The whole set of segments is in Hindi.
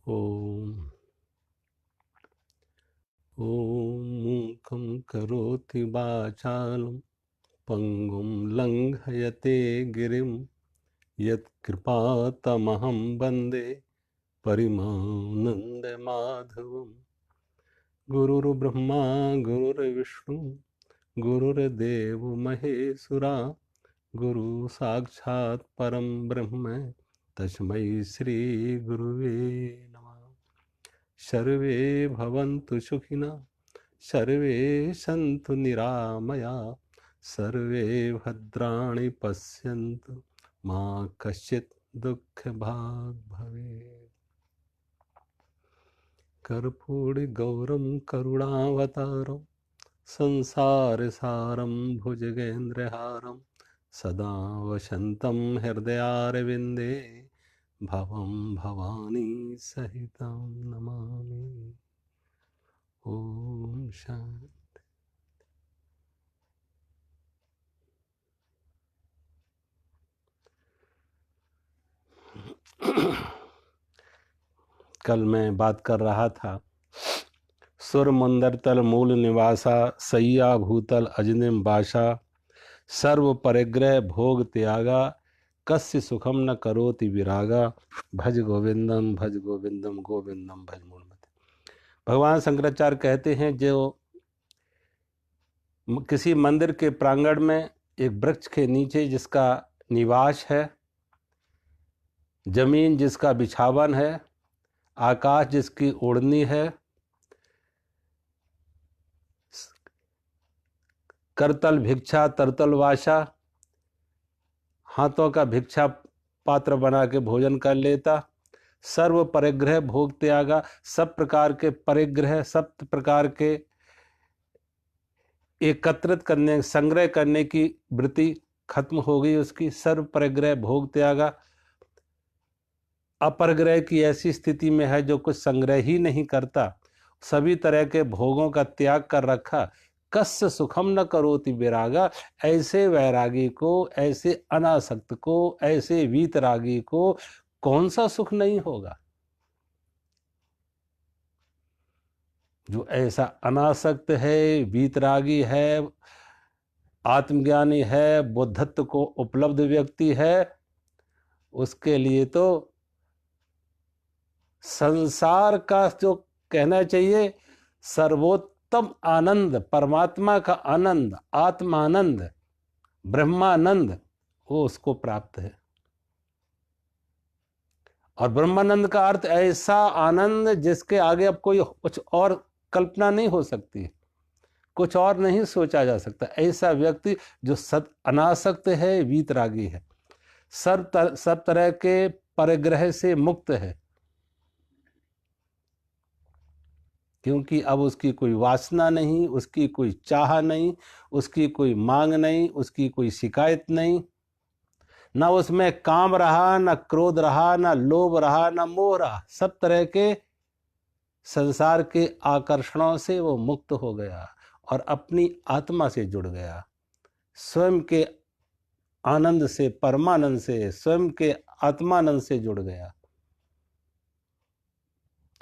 ओम ओम मूकं करोति वाचालं पंगुं लंघयते गिरिं यत्कृपातमहं वन्दे परिमानन्दमाधवम्। गुरुर्ब्रह्मा गुरुर्विष्णु गुरुर्देवो महेश्वरा गुरु साक्षात् परं ब्रह्म तस्मै श्री गुरुवे नमः। सर्वे भवन्तु सुखिनः सर्वे सन्तु निरामया सर्वे भद्राणि पश्यन्तु मा कश्चित् दुःखभाग् भवेत्। कर्पूरगौरं करुणावतारं संसारसारं भुजगेन्द्रहारं सदा वसन्तं हृदयारविन्दे भवं भवानी सहितं नमामि। ओम शांति। कल मैं बात कर रहा था, सुर मंदर तल मूल निवासा सैया भूतल अजनिम बाशा सर्व परिग्रह भोग त्यागा कस्य सुखम न करोति विरागा भज गोविंदम गोविंदम भज मूलमते। भगवान शंकराचार्य कहते हैं, जो किसी मंदिर के प्रांगण में एक वृक्ष के नीचे जिसका निवास है, जमीन जिसका बिछावन है, आकाश जिसकी ओढ़नी है, करतल भिक्षा तरतल वासा, हाथों का भिक्षा पात्र बना के भोजन कर लेता, सर्व परिग्रह भोग त्यागा, सब प्रकार के परिग्रह, सब प्रकार के एकत्रित करने संग्रह करने की वृत्ति खत्म हो गई उसकी, सर्व परिग्रह भोग त्यागा, अपरिग्रह की ऐसी स्थिति में है जो कुछ संग्रह ही नहीं करता, सभी तरह के भोगों का त्याग कर रखा। कस्य सुखम न करोति विरागा, ऐसे वैरागी को, ऐसे अनासक्त को, ऐसे वीतरागी को कौन सा सुख नहीं होगा। जो ऐसा अनासक्त है, वीतरागी है, आत्मज्ञानी है, बुद्धत्व को उपलब्ध व्यक्ति है, उसके लिए तो संसार का जो कहना चाहिए सर्वोत्तम आनंद, परमात्मा का आनंद, आत्मानंद, ब्रह्मानंद, वो उसको प्राप्त है। और ब्रह्मानंद का अर्थ ऐसा आनंद जिसके आगे अब कोई कुछ और कल्पना नहीं हो सकती, कुछ और नहीं सोचा जा सकता। ऐसा व्यक्ति जो अनासक्त है, वीतरागी है, सब तरह के परिग्रह से मुक्त है, क्योंकि अब उसकी कोई वासना नहीं, उसकी कोई चाह नहीं, उसकी कोई मांग नहीं, उसकी कोई शिकायत नहीं, ना उसमें काम रहा, ना क्रोध रहा, ना लोभ रहा, ना मोह रहा। सब तरह के संसार के आकर्षणों से वो मुक्त हो गया और अपनी आत्मा से जुड़ गया, स्वयं के आनंद से, परमानंद से, स्वयं के आत्मानंद से जुड़ गया।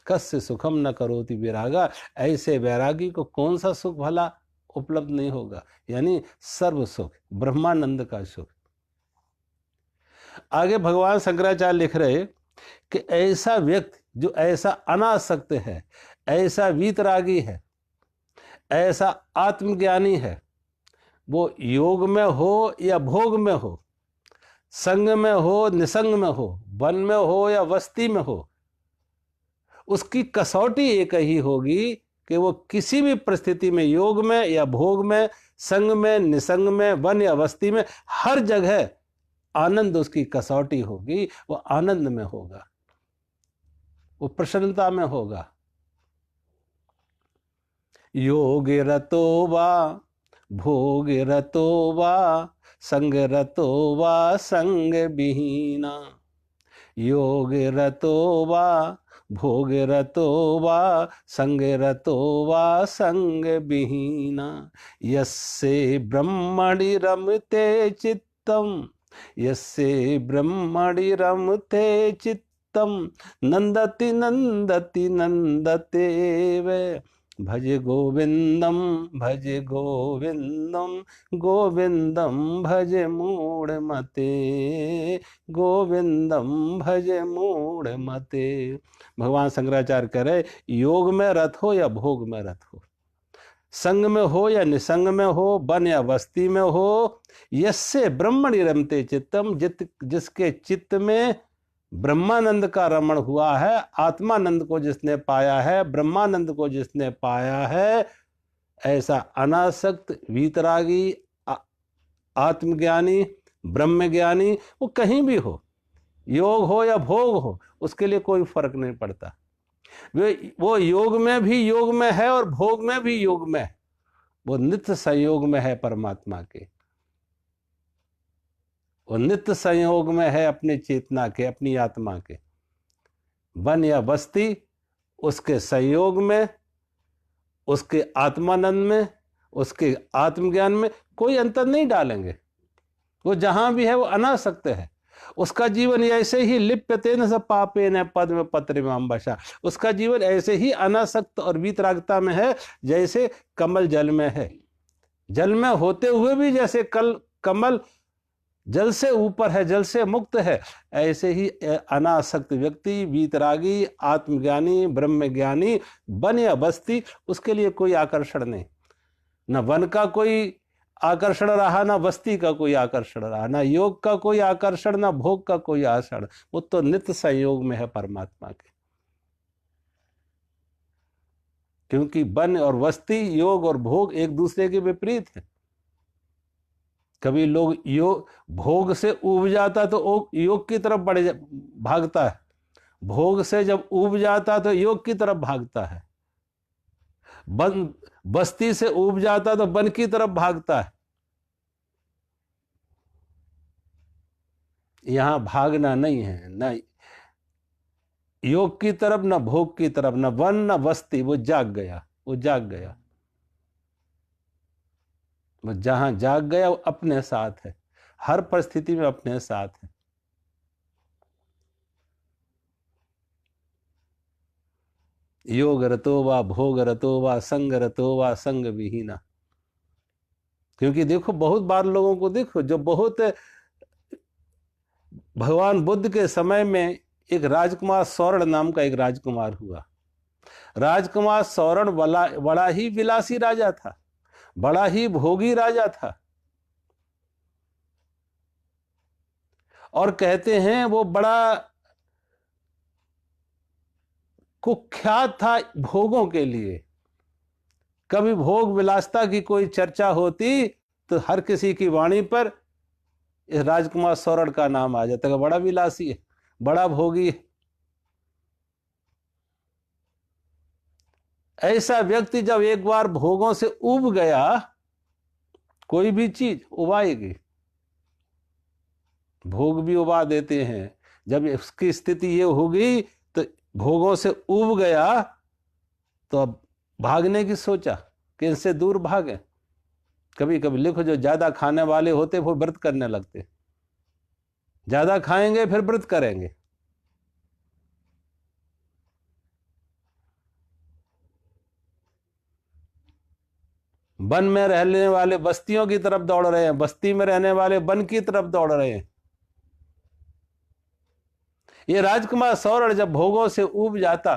कस्य सुखम न करोति विरागा, ऐसे वैरागी को कौन सा सुख भला उपलब्ध नहीं होगा, यानी सर्व सुख, ब्रह्मानंद का सुख। आगे भगवान शंकराचार्य लिख रहे कि ऐसा व्यक्ति जो ऐसा अनासक्त है, ऐसा वीतरागी है, ऐसा आत्मज्ञानी है, वो योग में हो या भोग में हो, संग में हो निसंग में हो, वन में हो या वस्ती में हो, उसकी कसौटी एक ही होगी कि वो किसी भी परिस्थिति में, योग में या भोग में, संग में निसंग में, वन या वस्ती में, हर जगह आनंद उसकी कसौटी होगी। वो आनंद में होगा, वो प्रसन्नता में होगा। योग रतो वा भोग रतो वा संग रतो वा संग विहीना, योग रतो वा भोग रतो वा संग रतो वा संग विहीना, यस्से ब्रह्मणि रमते चित्तम, यस्से ब्रह्मणि रमते चित्तम चित्तम नंदति नंदति नंदतेव भजे गोविंदम भजे गोविंदम गोविंदम भजे मूढ़मते गोविंदम भजे मूढ़मते। भगवान शंकराचार्य कह रहे योग में रत हो या भोग में रत हो, संग में हो या निसंग में हो, वन या बस्ती में हो, यस्से ब्रह्मणि रमते चित्तम, जिसके चित्त में ब्रह्मानंद का रमण हुआ है, आत्मानंद को जिसने पाया है, ब्रह्मानंद को जिसने पाया है, ऐसा अनासक्त वीतरागी आत्मज्ञानी ब्रह्मज्ञानी वो कहीं भी हो, योग हो या भोग हो, उसके लिए कोई फर्क नहीं पड़ता। वो योग में भी योग में है और भोग में भी योग में है, वो नित्य संयोग में है परमात्मा के, वो नित्य संयोग में है अपनी चेतना के, अपनी आत्मा के। वन या बस्ती उसके संयोग में, उसके आत्मानंद में, उसके आत्मज्ञान में कोई अंतर नहीं डालेंगे। वो जहां भी है वो अनासक्त है। उसका जीवन ऐसे ही लिप्यतेन स पापेन पद्म पत्र अम्बसा, उसका जीवन ऐसे ही अनासक्त और वीतरागता में है जैसे कमल जल में है। जल में होते हुए भी जैसे कमल जल से ऊपर है, जल से मुक्त है, ऐसे ही अनासक्त व्यक्ति वीतरागी आत्मज्ञानी ब्रह्मज्ञानी वन या बस्ती उसके लिए कोई आकर्षण नहीं। न वन का कोई आकर्षण रहा, ना बस्ती का कोई आकर्षण रहा, ना योग का कोई आकर्षण, ना भोग का कोई आकर्षण, वो तो नित्य संयोग में है परमात्मा के। क्योंकि वन और बस्ती योग और भोग एक दूसरे के विपरीत है। कभी लोग योग भोग से ऊब जाता तो योग की तरफ भागता है, भोग से जब ऊब जाता तो योग की तरफ भागता है, बस्ती से ऊब जाता तो वन की तरफ भागता है। यहां भागना नहीं है, न योग की तरफ न भोग की तरफ, न वन न बस्ती, वो जाग गया, वो जाग गया। वो जहां जाग गया वो अपने साथ है, हर परिस्थिति में अपने साथ है। योग रतो वा भोग रतो वा संग रतो वा संग विहीना। क्योंकि देखो बहुत बार लोगों को देखो जो बहुत भगवान बुद्ध के समय में एक राजकुमार सौरण नाम का एक राजकुमार हुआ। राजकुमार सौरण बड़ा ही विलासी राजा था, बड़ा ही भोगी राजा था, और कहते हैं वो बड़ा कुख्यात था भोगों के लिए। कभी भोग विलासता की कोई चर्चा होती तो हर किसी की वाणी पर इस राजकुमार सौरण का नाम आ जाता है, बड़ा विलासी है, बड़ा भोगी है। ऐसा व्यक्ति जब एक बार भोगों से उब गया, कोई भी चीज उबाएगी, भोग भी उबा देते हैं। जब उसकी स्थिति ये होगी तो भोगों से उब गया तो अब भागने की सोचा कि इनसे दूर भागे। कभी कभी लिखो जो ज्यादा खाने वाले होते वो व्रत करने लगते, ज्यादा खाएंगे फिर व्रत करेंगे। वन में रहने वाले बस्तियों की तरफ दौड़ रहे हैं, बस्ती में रहने वाले वन की तरफ दौड़ रहे हैं। ये राजकुमार सौरण जब भोगों से ऊब जाता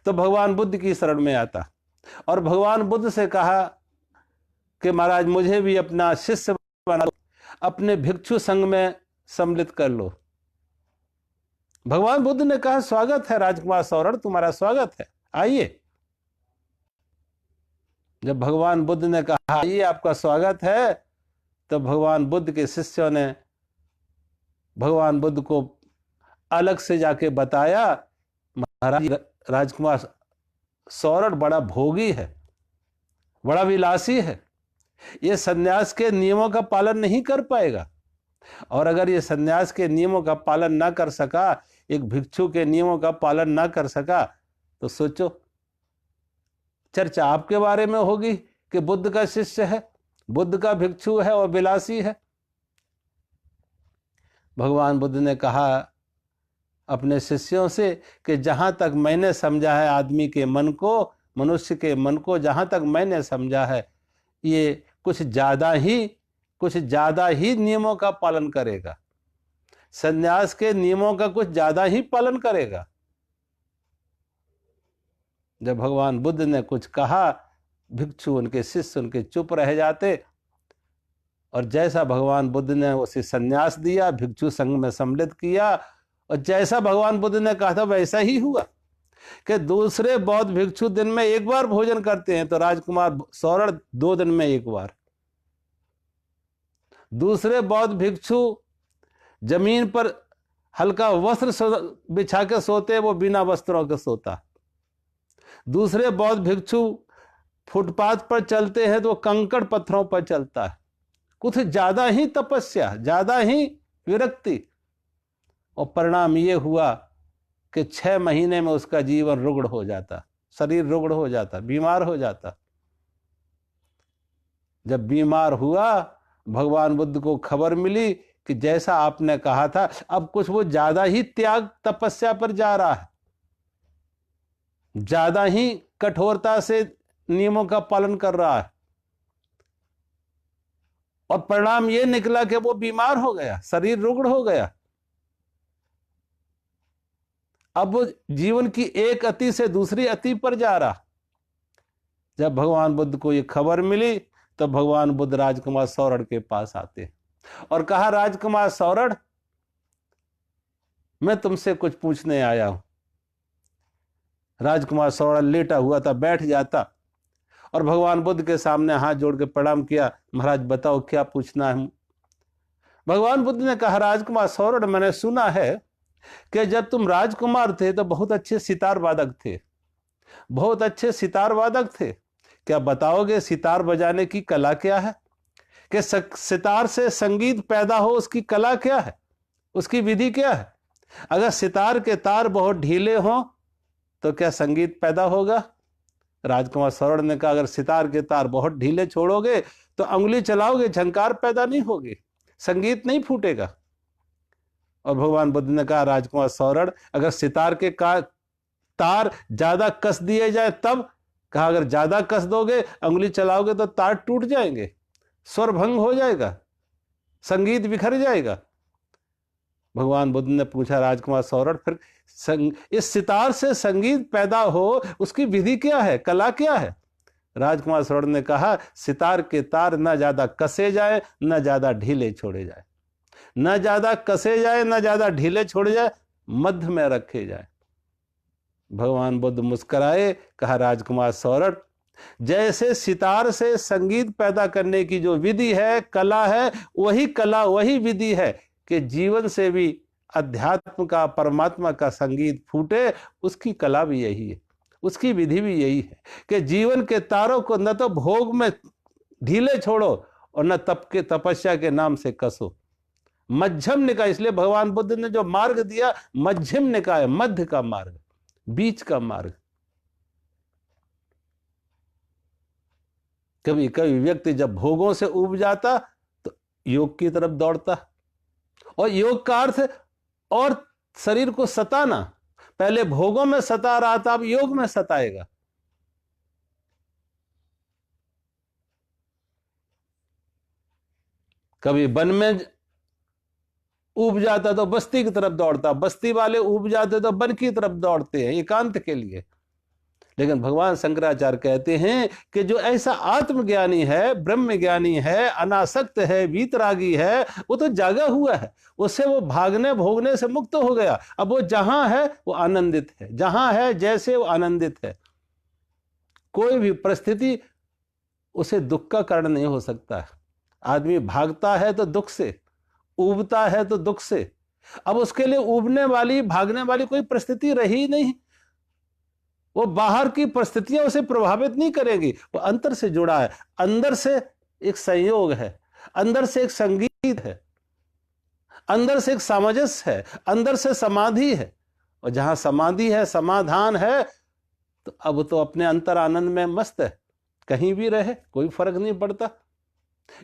तो भगवान बुद्ध की शरण में आता और भगवान बुद्ध से कहा कि महाराज मुझे भी अपना शिष्य बना लो, अपने भिक्षु संघ में सम्मिलित कर लो। भगवान बुद्ध ने कहा स्वागत है राजकुमार सौरण, तुम्हारा स्वागत है, आइए। जब भगवान बुद्ध ने कहा आइए आपका स्वागत है, तो भगवान बुद्ध के शिष्यों ने भगवान बुद्ध को अलग से जाके बताया महाराज राजकुमार सौरण बड़ा भोगी है, बड़ा विलासी है, ये सन्यास के नियमों का पालन नहीं कर पाएगा। और अगर ये सन्यास के नियमों का पालन ना कर सका, एक भिक्षु के नियमों का पालन ना कर सका, तो सोचो चर्चा आपके बारे में होगी कि बुद्ध का शिष्य है, बुद्ध का भिक्षु है और विलासी है। भगवान बुद्ध ने कहा अपने शिष्यों से कि जहाँ तक मैंने समझा है आदमी के मन को, मनुष्य के मन को जहाँ तक मैंने समझा है, ये कुछ ज़्यादा ही नियमों का पालन करेगा, संन्यास के नियमों का कुछ ज़्यादा ही पालन करेगा। जब भगवान बुद्ध ने कुछ कहा, भिक्षु, उनके शिष्य उनके चुप रह जाते, और जैसा भगवान बुद्ध ने उसे संन्यास दिया, भिक्षु संघ में सम्मिलित किया, और जैसा भगवान बुद्ध ने कहा था वैसा ही हुआ कि दूसरे बौद्ध भिक्षु दिन में एक बार भोजन करते हैं तो राजकुमार सौरण 2 दिन में एक बार। दूसरे बौद्ध भिक्षु जमीन पर हल्का वस्त्र बिछा के सोते, वो बिना वस्त्रों के सोता। दूसरे बौद्ध भिक्षु फुटपाथ पर चलते हैं तो कंकड़ पत्थरों पर चलता है। कुछ ज्यादा ही तपस्या, ज्यादा ही विरक्ति, और परिणाम ये हुआ कि 6 महीने में उसका जीवन रुग्ण हो जाता, शरीर रुग्ण हो जाता, बीमार हो जाता। जब बीमार हुआ, भगवान बुद्ध को खबर मिली कि जैसा आपने कहा था, अब कुछ वो ज्यादा ही त्याग तपस्या पर जा रहा है, ज्यादा ही कठोरता से नियमों का पालन कर रहा है, और परिणाम ये निकला कि वो बीमार हो गया, शरीर रुग्ण हो गया। अब वो जीवन की एक अति से दूसरी अति पर जा रहा। जब भगवान बुद्ध को ये खबर मिली तो भगवान बुद्ध राजकुमार सौरण के पास आते और कहा, राजकुमार सौरण, मैं तुमसे कुछ पूछने आया हूं। राजकुमार सौरण लेटा हुआ था, बैठ जाता और भगवान बुद्ध के सामने हाथ जोड़ के प्रणाम किया, महाराज बताओ क्या पूछना है। भगवान बुद्ध ने कहा, राजकुमार सौरण, मैंने सुना है कि जब तुम राजकुमार थे तो बहुत अच्छे सितार वादक थे, बहुत अच्छे सितार वादक थे। क्या बताओगे सितार बजाने की कला क्या है, कि सितार से संगीत पैदा हो उसकी कला क्या है, उसकी विधि क्या है? अगर सितार के तार बहुत ढीले हों तो क्या संगीत पैदा होगा? राजकुमार सौरण ने कहा, अगर सितार के तार बहुत ढीले छोड़ोगे तो अंगुली चलाओगे, झंकार पैदा नहीं होगी, संगीत नहीं फूटेगा। और भगवान बुद्ध ने कहा, राजकुमार सौरण, अगर सितार के तार ज्यादा कस दिए जाए तब? कहा, अगर ज्यादा कस दोगे, अंगुली चलाओगे तो तार टूट जाएंगे, स्वर भंग हो जाएगा, संगीत बिखर जाएगा। भगवान बुद्ध ने पूछा, राजकुमार सौरण, फिर इस सितार से संगीत पैदा हो उसकी विधि क्या है, कला क्या है? राजकुमार सौरण ने कहा, सितार के तार न ज्यादा कसे जाए न ज्यादा ढीले छोड़े जाए, न ज्यादा कसे जाए न ज्यादा ढीले छोड़े जाए, मध्य में रखे जाए। भगवान बुद्ध मुस्कुराए, कहा, राजकुमार सौरण, जैसे सितार से संगीत पैदा करने की जो विधि है, कला है, वही कला वही विधि है कि जीवन से भी अध्यात्म का, परमात्मा का संगीत फूटे, उसकी कला भी यही है, उसकी विधि भी यही है कि जीवन के तारों को न तो भोग में ढीले छोड़ो और न तपस्या के नाम से कसो, मध्यम निकाय। इसलिए भगवान बुद्ध ने जो मार्ग दिया, मध्यम निकाय, मध्य का मार्ग, बीच का मार्ग। कभी कभी व्यक्ति जब भोगों से ऊब जाता तो योग की तरफ दौड़ता, और योग का अर्थ और शरीर को सताना। पहले भोगों में सता रहा था, अब योग में सताएगा। कभी वन में ऊब जाता तो बस्ती की तरफ दौड़ता, बस्ती वाले ऊब जाते तो वन की तरफ दौड़ते हैं एकांत के लिए। लेकिन भगवान शंकराचार्य कहते हैं कि जो ऐसा आत्मज्ञानी है, ब्रह्म ज्ञानी है, अनासक्त है, वीतरागी है, वो तो जागा हुआ है, उससे वो भागने भोगने से मुक्त हो गया। अब वो जहां है वो आनंदित है, जहां है जैसे वो आनंदित है। कोई भी परिस्थिति उसे दुख का कारण नहीं हो सकता है। आदमी भागता है तो दुख से, ऊबता है तो दुख से। अब उसके लिए ऊबने वाली, भागने वाली कोई परिस्थिति रही नहीं। वो बाहर की परिस्थितियां उसे प्रभावित नहीं करेगी, वो अंतर से जुड़ा है, अंदर से एक संयोग है, अंदर से एक संगीत है, अंदर से एक सामंजस्य है, अंदर से समाधि है। और जहां समाधि है, समाधान है, तो अब तो अपने अंतर आनंद में मस्त है, कहीं भी रहे कोई फर्क नहीं पड़ता।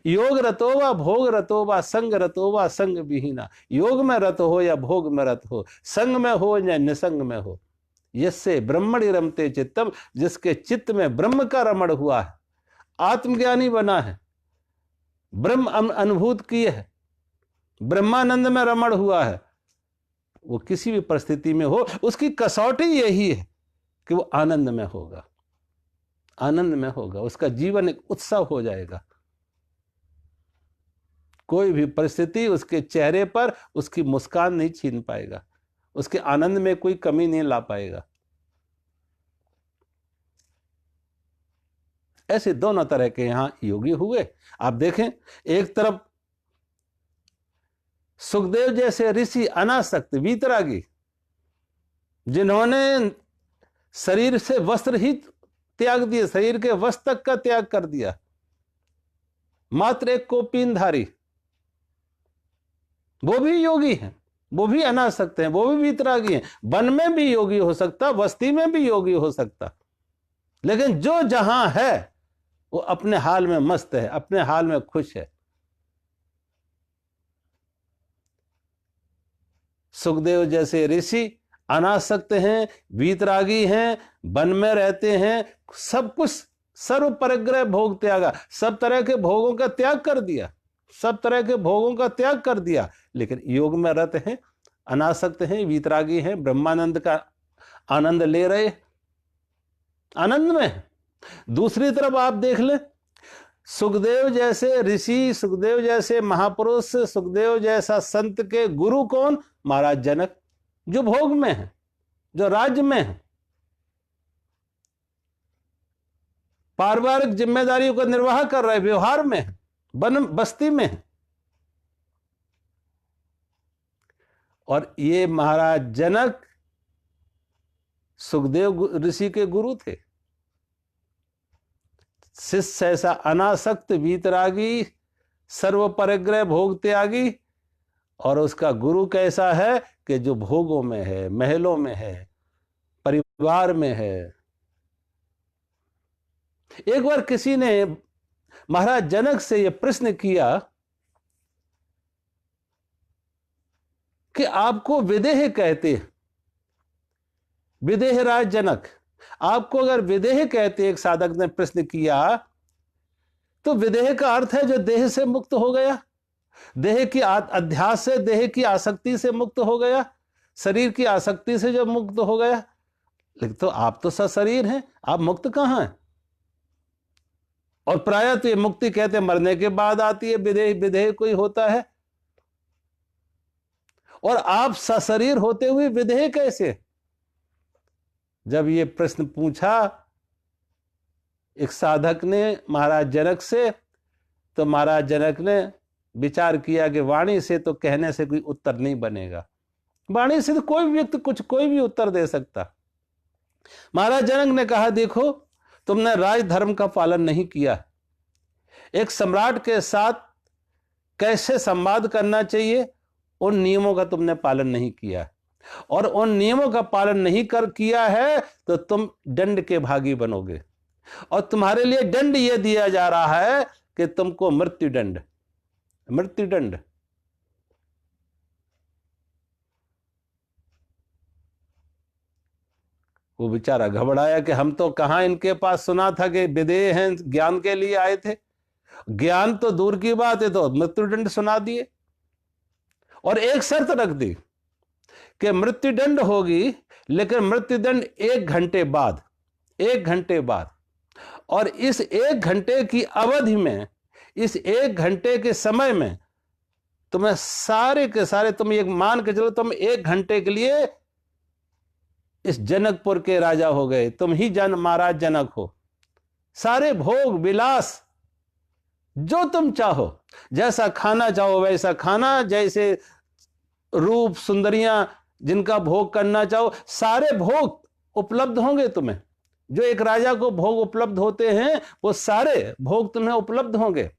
योग रतो वा भोग रतो वा संग रतो वा संग विहीना। योग में रत हो या भोग में रत हो, संग में हो या निसंग में हो, यस्से ब्रह्मणि रमते चित्तम, जिसके चित्त में ब्रह्म का रमण हुआ है, आत्मज्ञानी बना है, ब्रह्म अनुभूत किए है, ब्रह्मानंद में रमण हुआ है, वो किसी भी परिस्थिति में हो उसकी कसौटी यही है कि वो आनंद में होगा, आनंद में होगा, उसका जीवन एक उत्सव हो जाएगा। कोई भी परिस्थिति उसके चेहरे पर उसकी मुस्कान नहीं छीन पाएगा, उसके आनंद में कोई कमी नहीं ला पाएगा। ऐसे दोनों तरह के यहां योगी हुए। आप देखें, एक तरफ सुखदेव जैसे ऋषि अनासक्त वीतरागी, जिन्होंने शरीर से वस्त्र ही त्याग दिए, शरीर के वस्त्र तक का त्याग कर दिया, मात्र एक कोपीनधारी, वो भी योगी हैं, वो भी अनासक्त हैं, वो भी वीतरागी हैं। वन में भी योगी हो सकता, बस्ती में भी योगी हो सकता, लेकिन जो जहां है वो अपने हाल में मस्त है, अपने हाल में खुश है। सुखदेव जैसे ऋषि अनासक्त हैं, वीतरागी हैं, वन में रहते हैं, सब कुछ सर्व परिग्रह भोग त्यागा, सब तरह के भोगों का त्याग कर दिया, सब तरह के भोगों का त्याग कर दिया, लेकिन योग में रत हैं, अनासक्त हैं, वीतरागी हैं, ब्रह्मानंद का आनंद ले रहे, आनंद में। दूसरी तरफ आप देख लें, सुखदेव जैसे ऋषि, सुखदेव जैसे महापुरुष, सुखदेव जैसा संत के गुरु कौन? महाराज जनक, जो भोग में है, जो राज्य में है, पारिवारिक जिम्मेदारियों का निर्वाह कर रहे, व्यवहार में है, वन बस्ती में है। और ये महाराज जनक सुखदेव ऋषि के गुरु थे। शिष्य ऐसा अनासक्त वीतरागी, सर्व परिग्रह भोग त्यागी, और उसका गुरु कैसा है कि जो भोगों में है, महलों में है, परिवार में है। एक बार किसी ने महाराज जनक से यह प्रश्न किया कि आपको विदेह कहते, विदेह राज जनक, आपको अगर विदेह कहते, एक साधक ने प्रश्न किया, तो विदेह का अर्थ है जो देह से मुक्त हो गया, देह की अध्यास से, देह की आसक्ति से मुक्त हो गया, शरीर की आसक्ति से जब मुक्त हो गया। लेकिन तो आप तो सशरीर हैं, आप मुक्त कहां हैं? और प्रायः तो ये मुक्ति कहते मरने के बाद आती है, विदेह विदेह कोई होता है, और आप सशरीर होते हुए विदेह कैसे? जब ये प्रश्न पूछा एक साधक ने महाराज जनक से, तो महाराज जनक ने विचार किया कि वाणी से तो कहने से कोई उत्तर नहीं बनेगा, वाणी से तो कोई व्यक्ति कुछ कोई भी उत्तर दे सकता। महाराज जनक ने कहा, देखो तुमने राज धर्म का पालन नहीं किया, एक सम्राट के साथ कैसे संवाद करना चाहिए उन नियमों का तुमने पालन नहीं किया, और उन नियमों का पालन नहीं किया है तो तुम दंड के भागी बनोगे, और तुम्हारे लिए दंड यह दिया जा रहा है कि तुमको मृत्युदंड, मृत्युदंड। वो बेचारा घबराया कि हम तो कहां इनके पास सुना था कि विदेह हैं, ज्ञान के लिए आए थे, ज्ञान तो दूर की बात है, तो मृत्युदंड सुना दिए। और एक शर्त रख दी कि मृत्युदंड होगी, लेकिन मृत्युदंड 1 घंटे बाद, 1 घंटे बाद। और इस 1 घंटे की अवधि में, इस 1 घंटे के समय में तुम्हें सारे के सारे, तुम ये मान के चलो तुम 1 घंटे के लिए इस जनकपुर के राजा हो गए, तुम ही महाराज जनक हो। सारे भोग विलास जो तुम चाहो, जैसा खाना चाहो वैसा खाना, जैसे रूप सुंदरियां जिनका भोग करना चाहो, सारे भोग उपलब्ध होंगे तुम्हें। जो एक राजा को भोग उपलब्ध होते हैं वो सारे भोग तुम्हें उपलब्ध होंगे।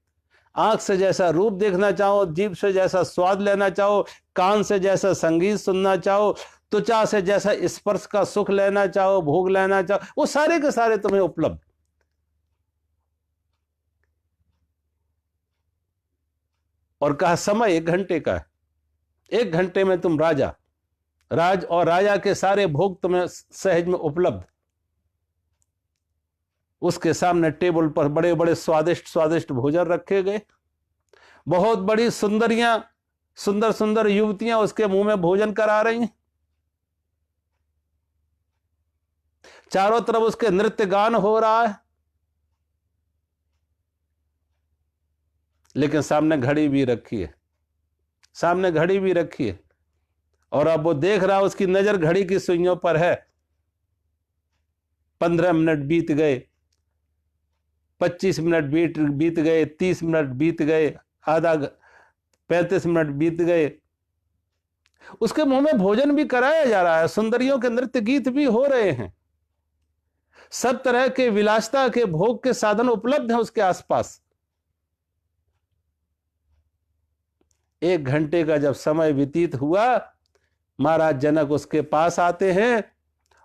आंख से जैसा रूप देखना चाहो, जीभ से जैसा स्वाद लेना चाहो, कान से जैसा संगीत सुनना चाहो, त्वचा से जैसा स्पर्श का सुख लेना चाहो, भोग लेना चाहो, वो सारे के सारे तुम्हें उपलब्ध। और कहा समय 1 घंटे का है, 1 घंटे में तुम राजा के सारे भोग तुम्हें सहज में उपलब्ध। उसके सामने टेबल पर बड़े बड़े स्वादिष्ट स्वादिष्ट भोजन रखे गए। बहुत बड़ी सुंदरियां, सुंदर सुंदर युवतियां उसके मुंह में भोजन करा रही हैं। चारों तरफ उसके नृत्य गान हो रहा है, लेकिन सामने घड़ी भी रखी है, सामने घड़ी भी रखी है। और अब वो देख रहा, उसकी नजर घड़ी की सुइयों पर है। 15 मिनट बीत गए, 25 मिनट बीत गए, 30 मिनट बीत गए, 35 मिनट बीत गए। उसके मुंह में भोजन भी कराया जा रहा है, सुंदरियों के नृत्य गीत भी हो रहे हैं, सब तरह के विलासिता के भोग के साधन उपलब्ध हैं उसके आसपास। 1 घंटे का जब समय व्यतीत हुआ, महाराज जनक उसके पास आते हैं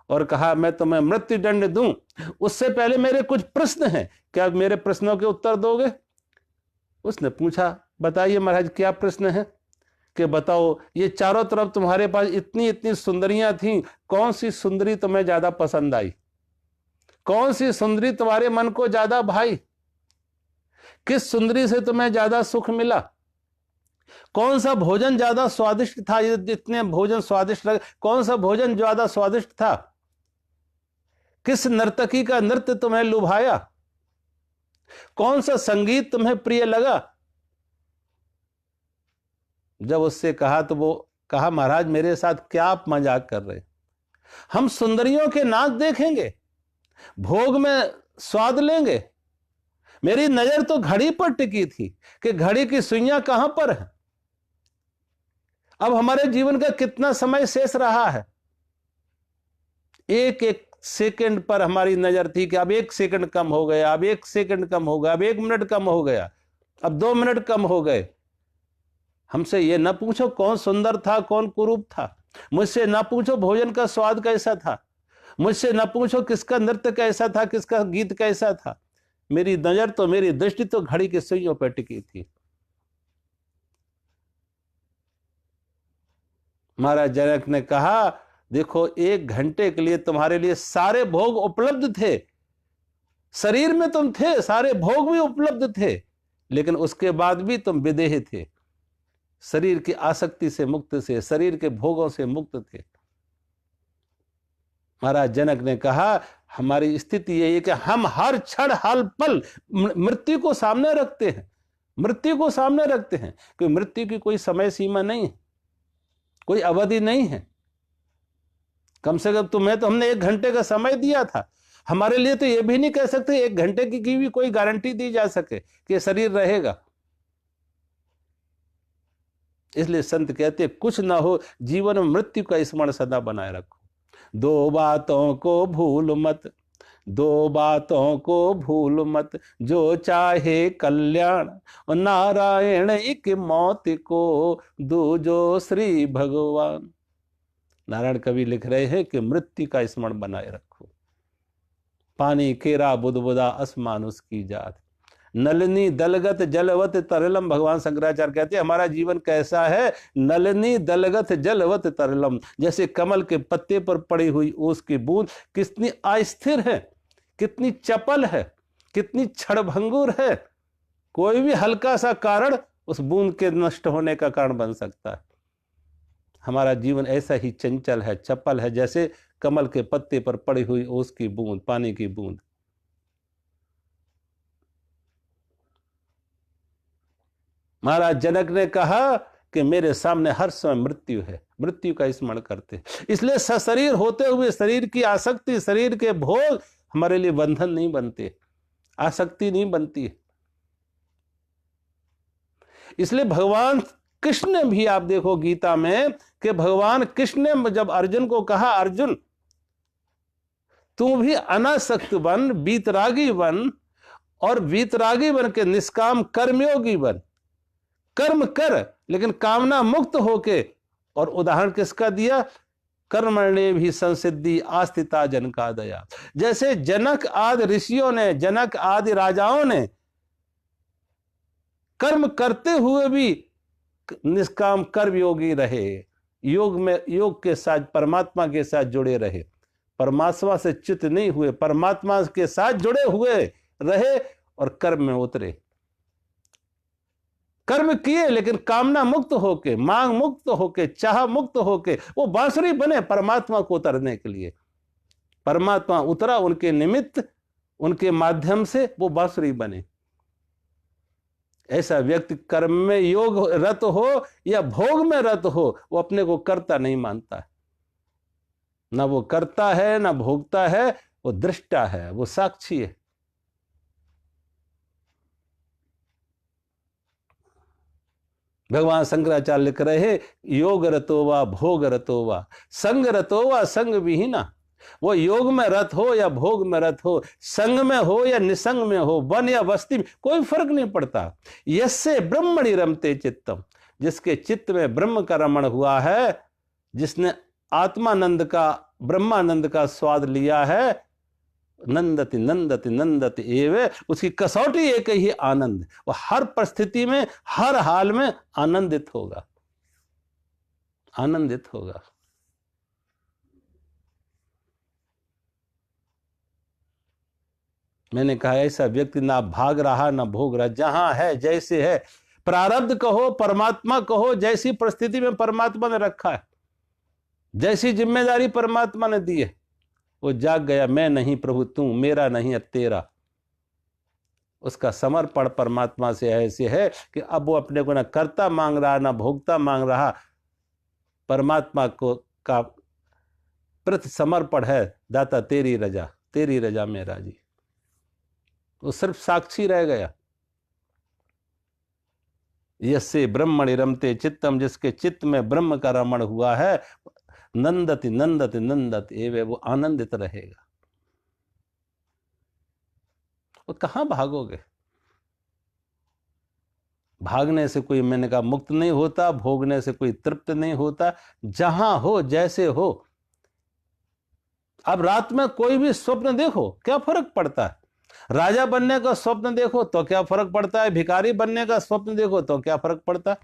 और कहा, मैं तुम्हें मृत्यु दंड दूं, उससे पहले मेरे कुछ प्रश्न हैं, क्या मेरे प्रश्नों के उत्तर दोगे? उसने पूछा, बताइए महाराज क्या प्रश्न है? कि बताओ, ये चारों तरफ तुम्हारे पास इतनी इतनी सुंदरियां थीं, कौन सी सुंदरी तुम्हें ज्यादा पसंद आई? कौन सी सुंदरी तुम्हारे मन को ज्यादा भाई? किस सुंदरी से तुम्हें ज्यादा सुख मिला? कौन सा भोजन ज्यादा स्वादिष्ट था? ये जितने भोजन स्वादिष्ट लगे, कौन सा भोजन ज्यादा स्वादिष्ट था? किस नर्तकी का नृत्य तुम्हें लुभाया? कौन सा संगीत तुम्हें प्रिय लगा? जब उससे कहा तो वो कहा, महाराज मेरे साथ क्या आप मजाक कर रहे हैं? हम सुंदरियों के नाच देखेंगे, भोग में स्वाद लेंगे। मेरी नजर तो घड़ी पर टिकी थी कि घड़ी की सुइयां कहां पर है। अब हमारे जीवन का कितना समय शेष रहा है? एक एक सेकंड पर हमारी नजर थी कि अब 1 सेकंड कम हो गया, अब 1 सेकंड कम हो गया, अब 1 मिनट कम हो गया, अब 2 मिनट कम हो गए। हमसे ये ना पूछो कौन सुंदर था, कौन कुरूप था। मुझसे ना पूछो भोजन का स्वाद कैसा था। मुझसे ना पूछो किसका नृत्य कैसा था, किसका गीत कैसा था। मेरी नजर तो, मेरी दृष्टि तो घड़ी की सुइयों पर टिकी थी। महाराज जनक ने कहा, देखो 1 घंटे के लिए तुम्हारे लिए सारे भोग उपलब्ध थे, शरीर में तुम थे, सारे भोग भी उपलब्ध थे, लेकिन उसके बाद भी तुम विदेह थे, शरीर की आसक्ति से मुक्त से, शरीर के भोगों से मुक्त थे। महाराज जनक ने कहा, हमारी स्थिति यही है कि हम हर क्षण हर पल मृत्यु को सामने रखते हैं, मृत्यु को सामने रखते हैं। क्योंकि मृत्यु की कोई समय सीमा नहीं है, कोई अवधि नहीं है। कम से कम तुम्हें तो हमने 1 घंटे का समय दिया था, हमारे लिए तो यह भी नहीं कह सकते 1 घंटे की भी कोई गारंटी दी जा सके कि शरीर रहेगा। इसलिए संत कहते कुछ ना हो, जीवन में मृत्यु का स्मरण सदा बनाए रखो। 2 बातों को भूल मत, 2 बातों को भूल मत, जो चाहे कल्याण और नारायण एक मौत को दूजो श्री भगवान। नारायण कवि लिख रहे हैं कि मृत्यु का स्मरण बनाए रखो। पानी केरा बुदबुदा आसमान उसकी जात, नलिनी दलगत जलवत तरलम। भगवान शंकराचार्य कहते हैं हमारा जीवन कैसा है? नलिनी दलगत जलवत तरलम। जैसे कमल के पत्ते पर पड़ी हुई ओस की बूंद कितनी अस्थिर है, कितनी चपल है, कितनी क्षणभंगुर है। कोई भी हल्का सा कारण उस बूंद के नष्ट होने का कारण बन सकता है। हमारा जीवन ऐसा ही चंचल है, चपल है, जैसे कमल के पत्ते पर पड़ी हुई ओस की बूंद, पानी की बूंद। महाराज जनक ने कहा कि मेरे सामने हर समय मृत्यु है, मृत्यु का स्मरण करते। इसलिए सशरीर होते हुए शरीर की आसक्ति, शरीर के भोग हमारे लिए बंधन नहीं बनते, आसक्ति नहीं बनती। इसलिए भगवान कृष्ण ने भी, आप देखो गीता में कि भगवान कृष्ण ने जब अर्जुन को कहा, अर्जुन तू भी अनासक्त बन, वीतरागी बन, और वीतरागी बन के निष्काम कर्मयोगी बन, कर्म कर लेकिन कामना मुक्त होके। और उदाहरण किसका दिया? कर्मण्ये भी संसिद्धि आस्थिता जनका दया। जैसे जनक आदि ऋषियों ने, जनक आदि राजाओं ने कर्म करते हुए भी निष्काम कर्म योगी रहे, योग के साथ परमात्मा के साथ जुड़े रहे, परमात्मा से च्युत नहीं हुए, परमात्मा के साथ जुड़े हुए रहे और कर्म में उतरे। कर्म किए लेकिन कामना मुक्त होके, मांग मुक्त होके, चाह मुक्त होके वो बांसुरी बने परमात्मा को उतरने के लिए। परमात्मा उतरा उनके निमित्त, उनके माध्यम से वो बांसुरी बने। ऐसा व्यक्ति कर्म में योग रत हो या भोग में रत हो, वो अपने को कर्ता नहीं मानता है। ना वो करता है ना भोगता है, वो दृष्टा है, वो साक्षी है। भगवान शंकराचार्य लिख रहे हैं, योग रतो वा भोग रतो वा संग रतो वा संग विहीना। वो योग में रत हो या भोग में रत हो, संग में हो या निसंग में हो, वन या बस्ती में, कोई फर्क नहीं पड़ता। यस्से ब्रह्मणि रमते चित्तम, जिसके चित्त में ब्रह्म का रमण हुआ है, जिसने आत्मानंद का, ब्रह्मानंद का स्वाद लिया है, नंदति नंदति नंदति एवे, उसकी कसौटी एक ही आनंद। वो हर परिस्थिति में, हर हाल में आनंदित होगा, आनंदित होगा। मैंने कहा ऐसा व्यक्ति ना भाग रहा ना भोग रहा, जहां है जैसे है, प्रारब्ध कहो परमात्मा कहो, जैसी परिस्थिति में परमात्मा ने रखा है, जैसी जिम्मेदारी परमात्मा ने दी है, वो जाग गया। मैं नहीं प्रभु तू, मेरा नहीं अब तेरा। उसका समर्पण परमात्मा से ऐसे है कि अब वो अपने को ना कर्ता मांग रहा ना भोगता मांग रहा, परमात्मा को का प्रति समर्पण है। दाता तेरी रजा में राजी। वो सिर्फ साक्षी रह गया। यस्से ब्रह्मणि रमते चित्तम, जिसके चित्त में ब्रह्म का रमण हुआ है, नंदति नंदति नंदति एवे, वो आनंदित रहेगा। वो कहां भागोगे? भागने से कोई, मैंने कहा, मुक्त नहीं होता, भोगने से कोई तृप्त नहीं होता। जहां हो जैसे हो। अब रात में कोई भी स्वप्न देखो, क्या फर्क पड़ता है? राजा बनने का स्वप्न देखो तो क्या फर्क पड़ता है? भिखारी बनने का स्वप्न देखो तो क्या फर्क पड़ता है?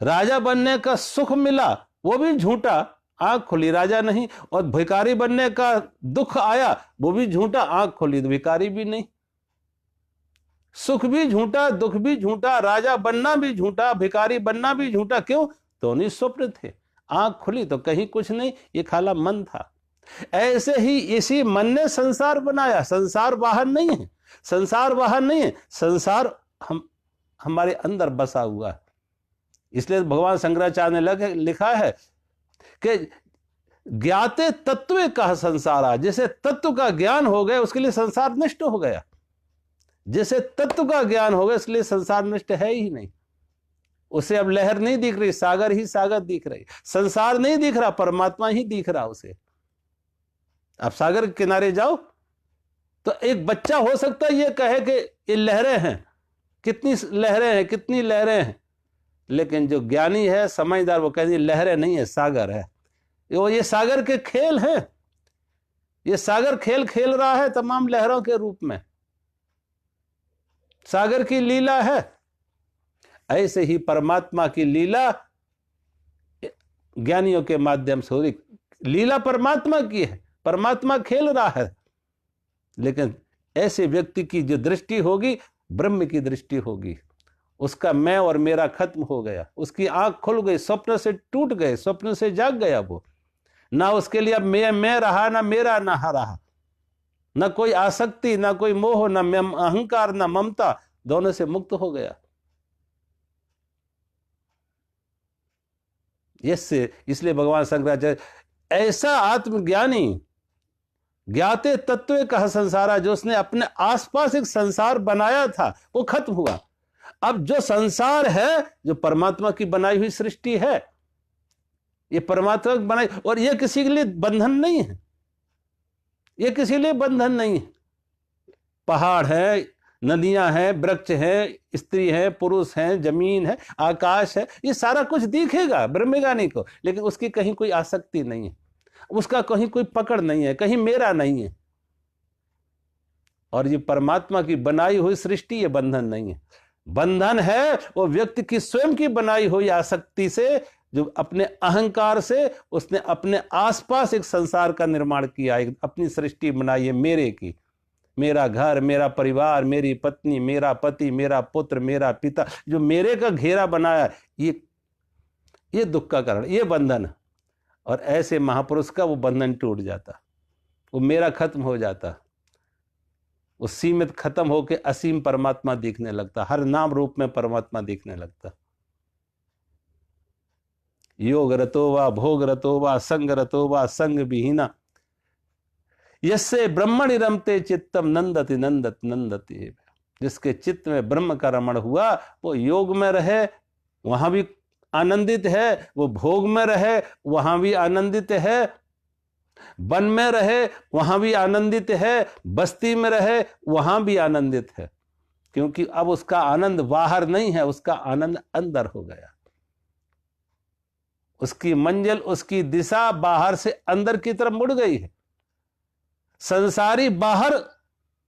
राजा बनने का सुख मिला वो भी झूठा, आंख खुली राजा नहीं, और भिखारी बनने का दुख आया वो भी झूठा, आंख खुली तो भिखारी भी नहीं। सुख भी झूठा, दुख भी झूठा, राजा बनना भी झूठा, भिखारी बनना भी झूठा। क्यों? दोनों स्वप्न थे। आंख खुली तो कहीं कुछ नहीं, ये खाला मन था। ऐसे ही इसी मन ने संसार बनाया। संसार बाहर नहीं है, संसार बाहर नहीं है, संसार हमारे अंदर बसा हुआ है। इसलिए भगवान शंकराचार्य ने लिखा है कि ज्ञाते तत्व का संसार, जैसे तत्व का ज्ञान हो गया उसके लिए संसार नष्ट हो गया। जैसे तत्व का ज्ञान हो गया इसलिए संसार नष्ट है ही नहीं। उसे अब लहर नहीं दिख रही, सागर ही सागर दिख रही। संसार नहीं दिख रहा, परमात्मा ही दिख रहा उसे। आप सागर के किनारे जाओ तो एक बच्चा हो सकता है ये कहे कि ये लहरें हैं, कितनी लहरें हैं, कितनी लहरें हैं। लेकिन जो ज्ञानी है, समझदार, वो कहती लहरें नहीं है, सागर है। ये सागर के खेल हैं। ये सागर खेल खेल रहा है तमाम लहरों के रूप में। सागर की लीला है। ऐसे ही परमात्मा की लीला ज्ञानियों के माध्यम से हो रही। लीला परमात्मा की है, परमात्मा खेल रहा है। लेकिन ऐसे व्यक्ति की जो दृष्टि होगी, ब्रह्म की दृष्टि होगी। उसका मैं और मेरा खत्म हो गया, उसकी आंख खुल गई, स्वप्न से टूट गए, स्वप्न से जाग गया वो। ना उसके लिए अब मैं रहा, ना मेरा ना रहा, ना कोई आसक्ति, ना कोई मोह, ना अहंकार, ना ममता, दोनों से मुक्त हो गया। इसलिए भगवान शंकराचार्य, ऐसा आत्मज्ञानी ज्ञाते तत्व का संसारा, जो उसने अपने आसपास एक संसार बनाया था वो खत्म हुआ। अब जो संसार है, जो परमात्मा की बनाई हुई सृष्टि है, ये परमात्मा की बनाई, और ये किसी के लिए बंधन नहीं है। ये किसी लिए बंधन नहीं है। पहाड़ है, नदियां हैं, वृक्ष हैं, स्त्री है, पुरुष हैं, जमीन है, आकाश है, ये सारा कुछ दिखेगा ब्रह्मज्ञानी को, लेकिन उसकी कहीं कोई आसक्ति नहीं है, उसका कहीं कोई पकड़ नहीं है, कहीं मेरा नहीं है। और ये परमात्मा की बनाई हुई सृष्टि, ये बंधन नहीं है। बंधन है वो व्यक्ति की स्वयं की बनाई हुई आसक्ति से, जो अपने अहंकार से उसने अपने आसपास एक संसार का निर्माण किया, एक अपनी सृष्टि बनाई है मेरे की। मेरा घर, मेरा परिवार, मेरी पत्नी, मेरा पति, मेरा पुत्र, मेरा पिता, जो मेरे का घेरा बनाया, ये दुख का कारण, ये बंधन। और ऐसे महापुरुष का वो बंधन टूट जाता, वो मेरा खत्म हो जाता, वो सीमित खत्म होकर असीम परमात्मा दिखने लगता, हर नाम रूप में परमात्मा दिखने लगता। योग रतो वा भोग रतो वा संग रतो वा संग विहीना यस्से ब्रह्मणि रमते चित्तम नंदति नंदति नंदति। जिसके चित्त में ब्रह्म का रमण हुआ वो योग में रहे, वहां भी आनंदित है, वो भोग में रहे, वहां भी आनंदित है, वन में रहे, वहां भी आनंदित है, बस्ती में रहे, वहां भी आनंदित है। क्योंकि अब उसका आनंद बाहर नहीं है, उसका आनंद अंदर हो गया। उसकी मंजिल, उसकी दिशा बाहर से अंदर की तरफ मुड़ गई है। संसारी बाहर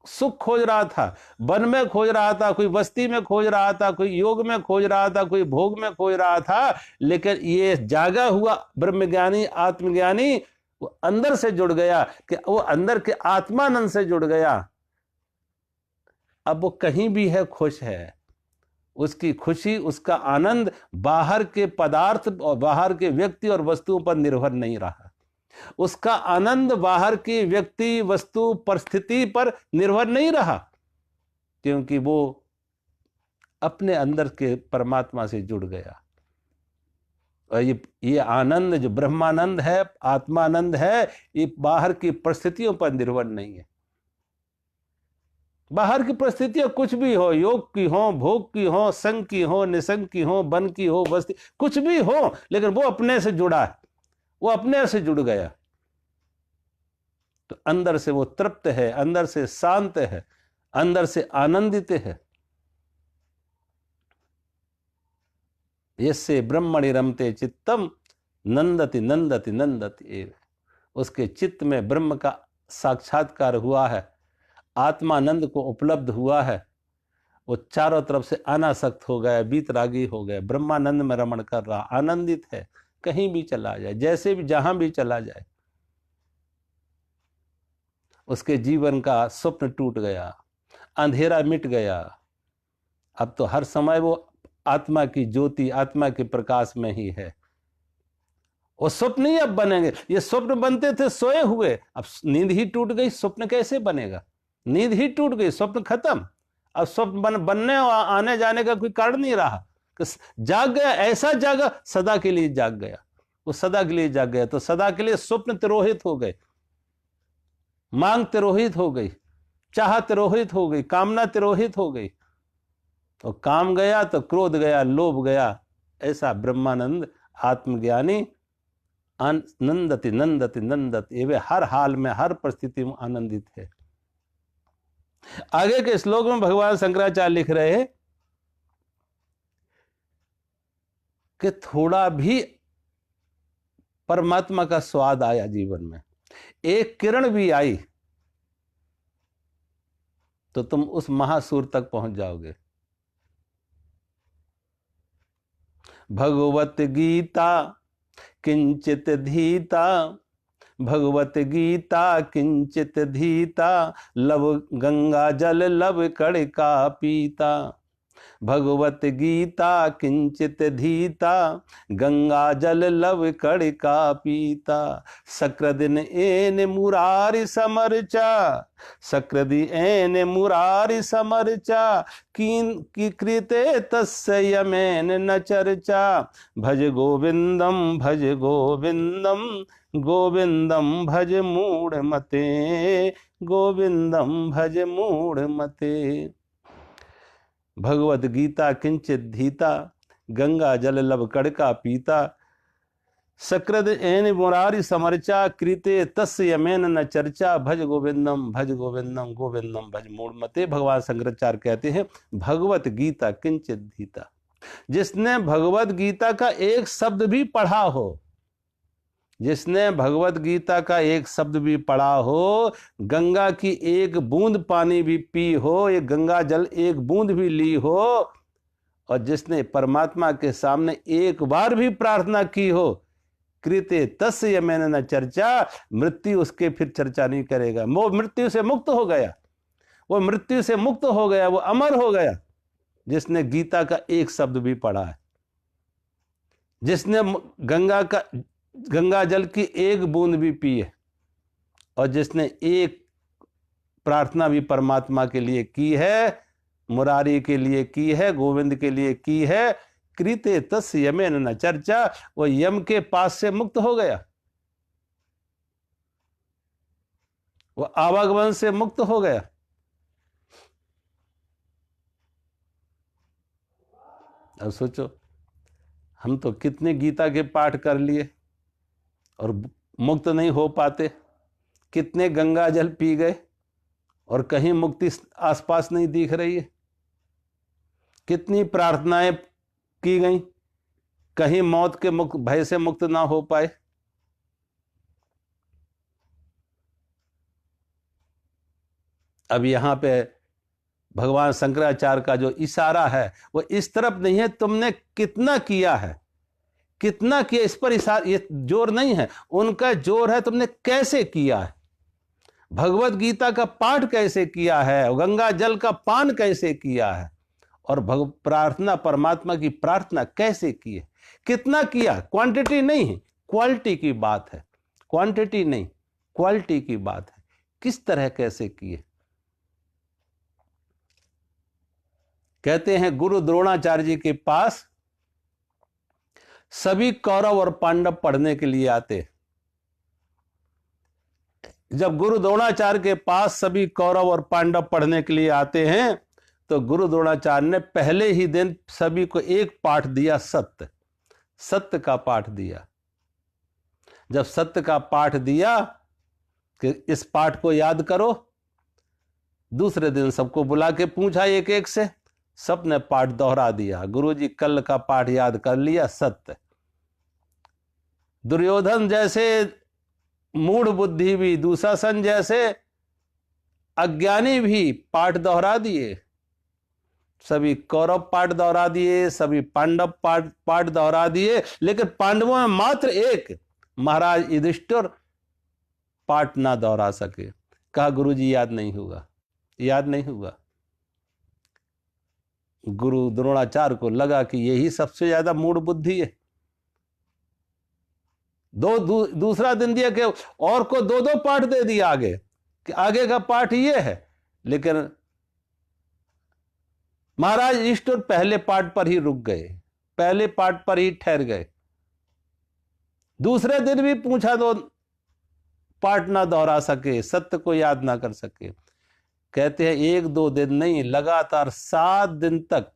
सुख खोज रहा था, वन में खोज रहा था, कोई बस्ती में खोज रहा था, कोई योग में खोज रहा था, कोई भोग में खोज रहा था, लेकिन ये जागा हुआ ब्रह्मज्ञानी, आत्मज्ञानी, वो अंदर से जुड़ गया, कि वो अंदर के आत्मानंद से जुड़ गया। अब वो कहीं भी है, खुश है। उसकी खुशी, उसका आनंद बाहर के पदार्थ और बाहर के व्यक्ति और वस्तुओं पर निर्भर नहीं रहा। उसका आनंद बाहर की व्यक्ति, वस्तु, परिस्थिति पर निर्भर नहीं रहा, क्योंकि वो अपने अंदर के परमात्मा से जुड़ गया। और ये आनंद जो ब्रह्मानंद है, आत्मानंद है, ये बाहर की परिस्थितियों पर निर्भर नहीं है। बाहर की परिस्थितियां कुछ भी हो, योग की हो, भोग की हो, संग की हो, निसंग की हो, वन की हो, बस्ती, कुछ भी हो, लेकिन वो अपने से जुड़ा है, वो अपने से जुड़ गया, तो अंदर से वो तृप्त है, अंदर से शांत है, अंदर से आनंदित है। यस्से ब्रह्मणि रमते चित्तम नंदति नंदति नंदति एव। उसके चित्त में ब्रह्म का साक्षात्कार हुआ है, आत्मानंद को उपलब्ध हुआ है, वो चारों तरफ से अनासक्त हो गया, बीतरागी हो गया, ब्रह्मानंद में रमण कर रहा, आनंदित है, कहीं भी चला जाए, जैसे भी, जहां भी चला जाए। उसके जीवन का स्वप्न टूट गया, अंधेरा मिट गया। अब तो हर समय वो आत्मा की ज्योति, आत्मा के प्रकाश में ही है। वो स्वप्न ही अब बनेंगे। ये स्वप्न बनते थे सोए हुए, अब नींद ही टूट गई, स्वप्न कैसे बनेगा? नींद ही टूट गई, स्वप्न खत्म। अब स्वप्न बनने और आने जाने का कोई कारण नहीं रहा। जाग गया, ऐसा जागा, सदा के लिए जाग गया। वो सदा के लिए जाग गया, तो सदा के लिए स्वप्न तिरोहित हो गए, मांग तिरोहित हो गई, चाह तिरोहित हो गई, कामना तिरोहित हो गई। तो काम गया तो क्रोध गया, लोभ गया। ऐसा ब्रह्मानंद आत्मज्ञानी नंदति नंदति नंदति एवं हर हाल में, हर परिस्थिति में आनंदित है। आगे के श्लोक में भगवान शंकराचार्य लिख रहे हैं कि थोड़ा भी परमात्मा का स्वाद आया जीवन में, एक किरण भी आई, तो तुम उस महासूर तक पहुंच जाओगे। भगवत गीता किंचित धीता, भगवत गीता किंचित धीता, लब गंगा जल लब कड़िका पीता। भगवत गीता किंचित धीता, गंगा जल लब कड़िका पीता। सक्रदिन एन मुरारी समरचा, सक्रदि एन मुरारी समरचा, की कृते तस्य यमेन न चर्चा। भज गोविंदम भज गोविंदम, गोविंदम भज मूढ़ मते, गोविंदम भज मूढ़ मते। भगवद गीता किंचित धीता, गंगा जल लब कड़का पीता। सकृद एन मुरारी समर्चा, कृते तस्य यमेन न चर्चा। भज गोविंदम भज गोविंदम, गोविंदम भज मूढ़ मते। भगवान शंकराचार्य कहते हैं भगवत गीता किंचित धीता, जिसने भगवत गीता का एक शब्द भी पढ़ा हो, जिसने भगवत गीता का एक शब्द भी पढ़ा हो, गंगा की एक बूंद पानी भी पी हो, ये गंगा जल एक बूंद भी ली हो, और जिसने परमात्मा के सामने एक बार भी प्रार्थना की हो, कृते तस्य मैंने न चर्चा, मृत्यु उसके फिर चर्चा नहीं करेगा। वो मृत्यु से मुक्त हो गया, वो मृत्यु से मुक्त हो गया, वो अमर हो गया, जिसने गीता का एक शब्द भी पढ़ा है, जिसने गंगा जल की एक बूंद भी पी है, और जिसने एक प्रार्थना भी परमात्मा के लिए की है, मुरारी के लिए की है, गोविंद के लिए की है, कृते तस्य यमेन न चर्चा, वो यम के पास से मुक्त हो गया, वो आवागमन से मुक्त हो गया। अब सोचो, हम तो कितने गीता के पाठ कर लिए और मुक्त नहीं हो पाते, कितने गंगा जल पी गए और कहीं मुक्ति आसपास नहीं दिख रही है, कितनी प्रार्थनाएं की गई, कहीं मौत के भय से मुक्त ना हो पाए। अब यहां पे भगवान शंकराचार्य का जो इशारा है वो इस तरफ नहीं है, तुमने कितना किया है, कितना किया, इस पर इशारा, ये जोर नहीं है, उनका जोर है तुमने कैसे किया है, भगवत गीता का पाठ कैसे किया है, गंगा जल का पान कैसे किया है, और प्रार्थना, परमात्मा की प्रार्थना कैसे की है, कितना किया। क्वांटिटी नहीं है, क्वालिटी की बात है, क्वांटिटी नहीं, क्वालिटी की बात है, किस तरह कैसे किए। कहते हैं गुरु द्रोणाचार्य जी के पास सभी कौरव और पांडव पढ़ने के लिए आते। जब गुरु द्रोणाचार्य के पास सभी कौरव और पांडव पढ़ने के लिए आते हैं, तो गुरु द्रोणाचार्य ने पहले ही दिन सभी को एक पाठ दिया, सत्य, सत्य का पाठ दिया। जब सत्य का पाठ दिया कि इस पाठ को याद करो, दूसरे दिन सबको बुला के पूछा एक एक से, सबने पाठ दोहरा दिया। गुरुजी कल का पाठ याद कर लिया, सत्य। दुर्योधन जैसे मूढ़ बुद्धि भी, दुशासन जैसे अज्ञानी भी पाठ दोहरा दिए, सभी कौरव पाठ दोहरा दिए, सभी पांडव पाठ दोहरा दिए, लेकिन पांडवों में मात्र एक महाराज युधिष्ठिर पाठ ना दोहरा सके। कहा गुरुजी याद नहीं हुआ, याद नहीं हुआ। गुरु द्रोणाचार्य को लगा कि यही सबसे ज्यादा मूढ़ बुद्धि है। दूसरा दिन दिया कि और को दो दो पाठ दे दिया आगे, कि आगे का पाठ ये है, लेकिन महाराज युधिष्ठिर पहले पाठ पर ही रुक गए, पहले पाठ पर ही ठहर गए। दूसरे दिन भी पूछा तो पाठ ना दोहरा सके, सत्य को याद ना कर सके। कहते हैं एक दो दिन नहीं, लगातार 7 दिन तक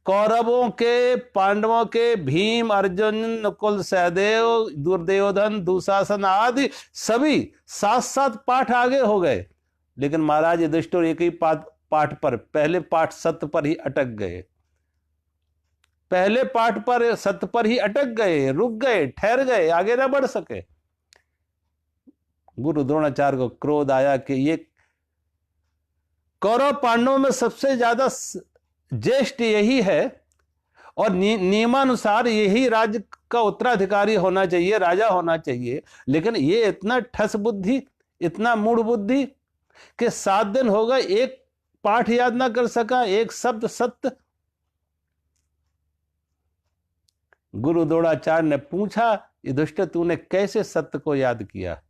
कौरवों के, पांडवों के, भीम, अर्जुन, नकुल, सहदेव, दुर्योधन, दुशासन आदि सभी 7-7 पाठ आगे हो गए, लेकिन महाराज युधिष्ठिर एक ही पाठ पर, पहले पाठ सत्य पर ही अटक गए, पहले पाठ पर सत्य पर ही अटक गए, रुक गए, ठहर गए, आगे ना बढ़ सके। गुरु द्रोणाचार्य को क्रोध आया कि ये कौरव पांडवों में सबसे ज्यादा ज्येष्ठ यही है और नियमानुसार यही राज्य का उत्तराधिकारी होना चाहिए, राजा होना चाहिए, लेकिन ये इतना ठस बुद्धि, इतना मूढ़ बुद्धि कि 7 दिन हो गए, एक पाठ याद ना कर सका, एक शब्द सत्य। गुरु द्रोणाचार्य ने पूछा, युधिष्ठिर तूने कैसे सत्य को याद किया,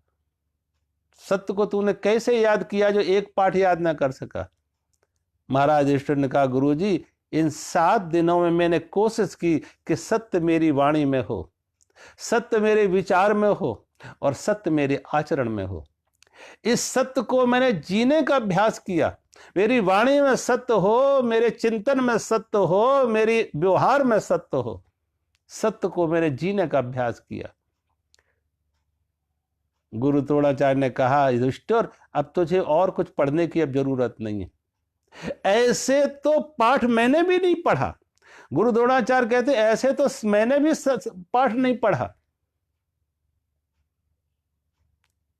सत्य को तूने कैसे याद किया जो एक पाठ याद ना कर सका। महाराज युधिष्ठिर ने कहा गुरुजी, इन 7 दिनों में मैंने कोशिश की कि सत्य मेरी वाणी में हो, सत्य मेरे विचार में हो और सत्य मेरे आचरण में हो। इस सत्य को मैंने जीने का अभ्यास किया, मेरी वाणी में सत्य हो, मेरे चिंतन में सत्य हो, मेरी व्यवहार में सत्य हो, सत्य को मैंने जीने का अभ्यास किया। गुरु द्रोणाचार्य ने कहा युधिष्ठिर अब तुझे और कुछ पढ़ने की अब जरूरत नहीं है, ऐसे तो पाठ मैंने भी नहीं पढ़ा। गुरु द्रोणाचार्य कहते ऐसे तो मैंने भी पाठ नहीं पढ़ा,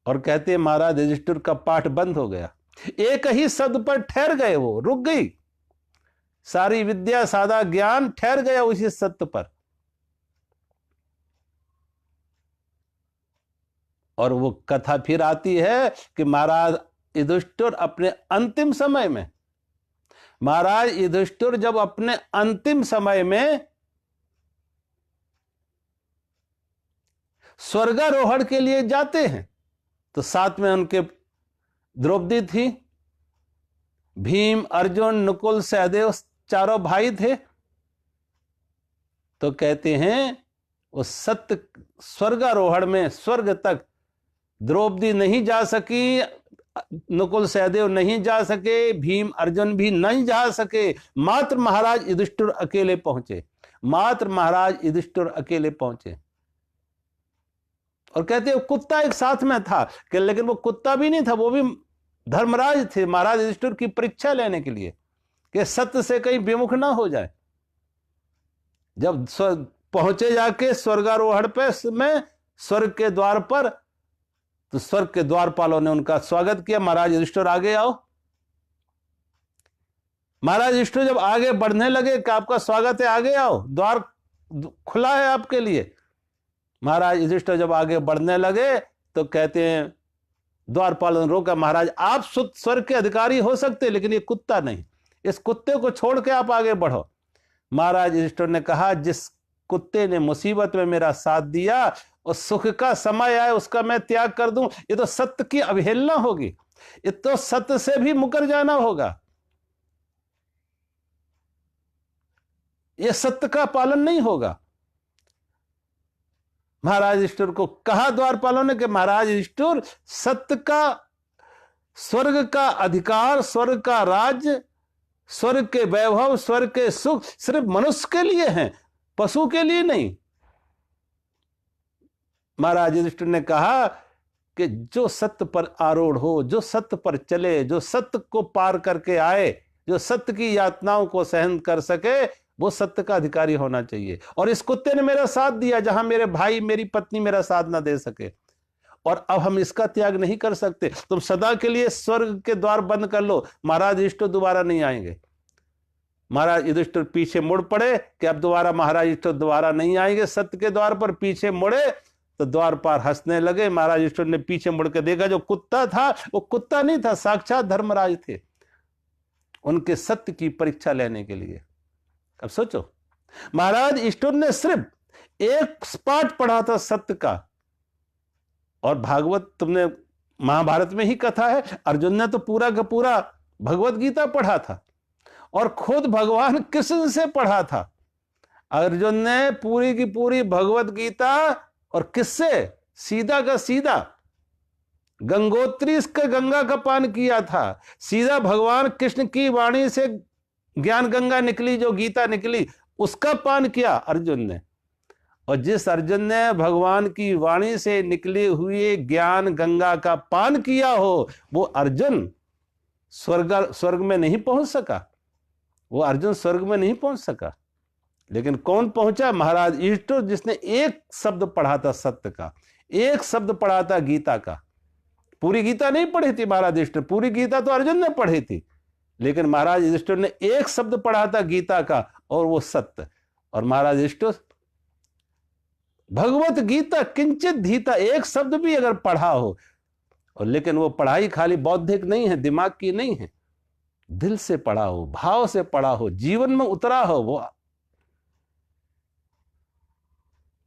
और कहते हैं महाराज युधिष्ठिर का पाठ बंद हो गया। एक ही शब्द पर ठहर गए, वो रुक गई, सारी विद्या सादा ज्ञान ठहर गया उसी सत्य पर। और वो कथा फिर आती है कि महाराज युधिष्ठिर अपने अंतिम समय में, महाराज युधिष्ठिर जब अपने अंतिम समय में स्वर्गारोहण के लिए जाते हैं, तो साथ में उनके द्रौपदी थी, भीम, अर्जुन, नकुल, सहदेव चारों भाई थे। तो कहते हैं उस सत्य स्वर्गारोहण में स्वर्ग तक द्रौपदी नहीं जा सकी, नकुल सहदेव नहीं जा सके, भीम अर्जुन भी नहीं जा सके, मात्र महाराज युधिष्ठिर अकेले पहुंचे, मात्र महाराज युधिष्ठिर अकेले पहुंचे। और कहते हैं कुत्ता एक साथ में था कि, लेकिन वो कुत्ता भी नहीं था, वो भी धर्मराज थे महाराज युधिष्ठिर की परीक्षा लेने के लिए कि सत्य से कहीं विमुख ना हो जाए। जब पहुंचे जाके स्वर्गारोहण पे में स्वर्ग के द्वार पर, तो स्वर्ग के द्वारपालों ने उनका स्वागत किया, महाराज युधिष्ठिर आगे आओ। महाराज युधिष्ठिर जब आगे बढ़ने लगे कि आपका स्वागत है, आगे आओ, द्वार खुला है आपके लिए। महाराज युधिष्ठिर जब आगे बढ़ने लगे तो कहते हैं द्वारपालों ने रोका, महाराज आप स्वर्ग के अधिकारी हो सकते, लेकिन ये कुत्ता नहीं, इस कुत्ते को छोड़ के आप आगे बढ़ो। महाराज युधिष्ठिर ने कहा, जिस कुत्ते ने मुसीबत में मेरा साथ दिया और सुख का समय आए उसका मैं त्याग कर दूं, ये तो सत्य की अवहेलना होगी, ये तो सत्य से भी मुकर जाना होगा, ये सत्य का पालन नहीं होगा। महाराज युधिष्ठिर को कहा द्वारपालों ने कि महाराज युधिष्ठिर, सत्य का, स्वर्ग का अधिकार, स्वर्ग का राज्य, स्वर्ग के वैभव, स्वर्ग के सुख सिर्फ मनुष्य के लिए हैं, पशु के लिए नहीं। महाराज युधिष्ठिर ने कहा कि जो सत्य पर आरूढ़ हो, जो सत्य पर चले, जो सत्य को पार करके आए, जो सत्य की यातनाओं को सहन कर सके, वो सत्य का अधिकारी होना चाहिए। और इस कुत्ते ने मेरा साथ दिया जहां मेरे भाई, मेरी पत्नी मेरा साथ ना दे सके, और अब हम इसका त्याग नहीं कर सकते। तुम सदा के लिए स्वर्ग के द्वार बंद कर लो, महाराज युधिष्ठिर दोबारा नहीं आएंगे। महाराज युधिष्ठिर पीछे मुड़ पड़े कि अब दोबारा महाराज युधिष्ठिर दोबारा नहीं आएंगे सत्य के द्वार पर। पीछे मुड़े तो द्वार पार हंसने लगे। महाराज युधिष्ठिर ने पीछे मुड़ के देखा, जो कुत्ता था वो कुत्ता नहीं था, साक्षात धर्मराज थे, उनके सत्य की परीक्षा लेने के लिए। अब सोचो, महाराज युधिष्ठिर ने सिर्फ एक पाठ पढ़ा था सत्य का, और भागवत, तुमने महाभारत में ही कथा है, अर्जुन ने तो पूरा का पूरा भगवत गीता पढ़ा था, और खुद भगवान कृष्ण से पढ़ा था। अर्जुन ने पूरी की पूरी भगवत गीता, और किससे? सीधा का सीधा गंगोत्री का गंगा का पान किया था, सीधा भगवान कृष्ण की वाणी से ज्ञान गंगा निकली, जो गीता निकली, उसका पान किया अर्जुन ने। और जिस अर्जुन ने भगवान की वाणी से निकली हुई ज्ञान गंगा का पान किया हो, वो अर्जुन स्वर्ग में नहीं पहुंच सका, वो अर्जुन स्वर्ग में नहीं पहुंच सका। लेकिन कौन पहुंचा? महाराज युधिष्ठिर, जिसने एक शब्द पढ़ा था सत्य का, एक शब्द पढ़ा था गीता का। पूरी गीता नहीं पढ़ी थी महाराज युधिष्ठिर, पूरी गीता तो अर्जुन ने पढ़ी थी, लेकिन महाराज युधिष्ठिर ने एक शब्द पढ़ा था गीता का, और वो सत्य। और महाराज युधिष्ठिर भगवत गीता किंचित धीता, एक शब्द भी अगर पढ़ा हो, और लेकिन वो पढ़ाई खाली बौद्धिक नहीं है, दिमाग की नहीं है, दिल से पढ़ा हो, भाव से पढ़ा हो, जीवन में उतरा हो, वो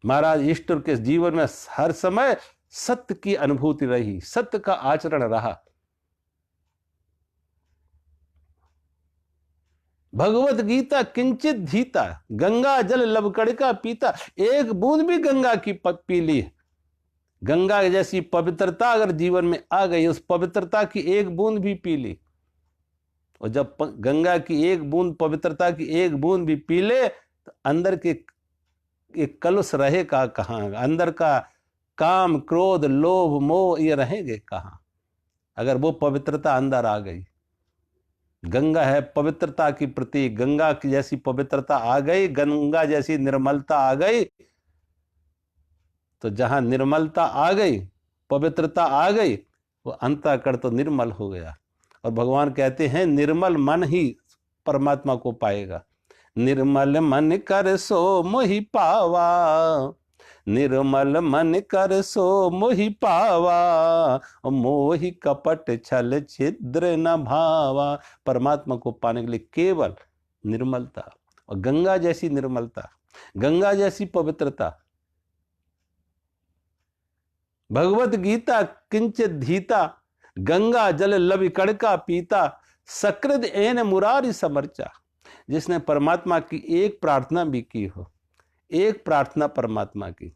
महाराज युधिष्ठिर के जीवन में हर समय सत्य की अनुभूति रही, सत्य का आचरण रहा। भगवत गीता किंचित धीता, गंगा जल लवकड़िका पीता, एक बूंद भी गंगा की पी ली। गंगा जैसी पवित्रता अगर जीवन में आ गई, उस पवित्रता की एक बूंद भी पी ली, और जब गंगा की एक बूंद, पवित्रता की एक बूंद भी पी ले, तो अंदर के एक कलुष रहेगा कहाँ? अंदर का काम, क्रोध, लोभ, मोह, ये रहेंगे कहाँ अगर वो पवित्रता अंदर आ गई? गंगा है पवित्रता की प्रतीक, गंगा की जैसी पवित्रता आ गई, गंगा जैसी निर्मलता आ गई, तो जहां निर्मलता आ गई पवित्रता आ गई, वो अंतःकरण तो निर्मल हो गया। और भगवान कहते हैं निर्मल मन ही परमात्मा को पाएगा। निर्मल मन कर सो मोहि पावा, निर्मल मन कर सो मोहि पावा, मोहि कपट छल छिद्र न भावा। परमात्मा को पाने के लिए केवल निर्मलता, और गंगा जैसी निर्मलता, गंगा जैसी पवित्रता। भगवत गीता किंचित धीता, गंगा जल लविकड़ का पीता, सकृद एन मुरारी समर्चा। जिसने परमात्मा की एक प्रार्थना भी की हो, एक प्रार्थना परमात्मा की,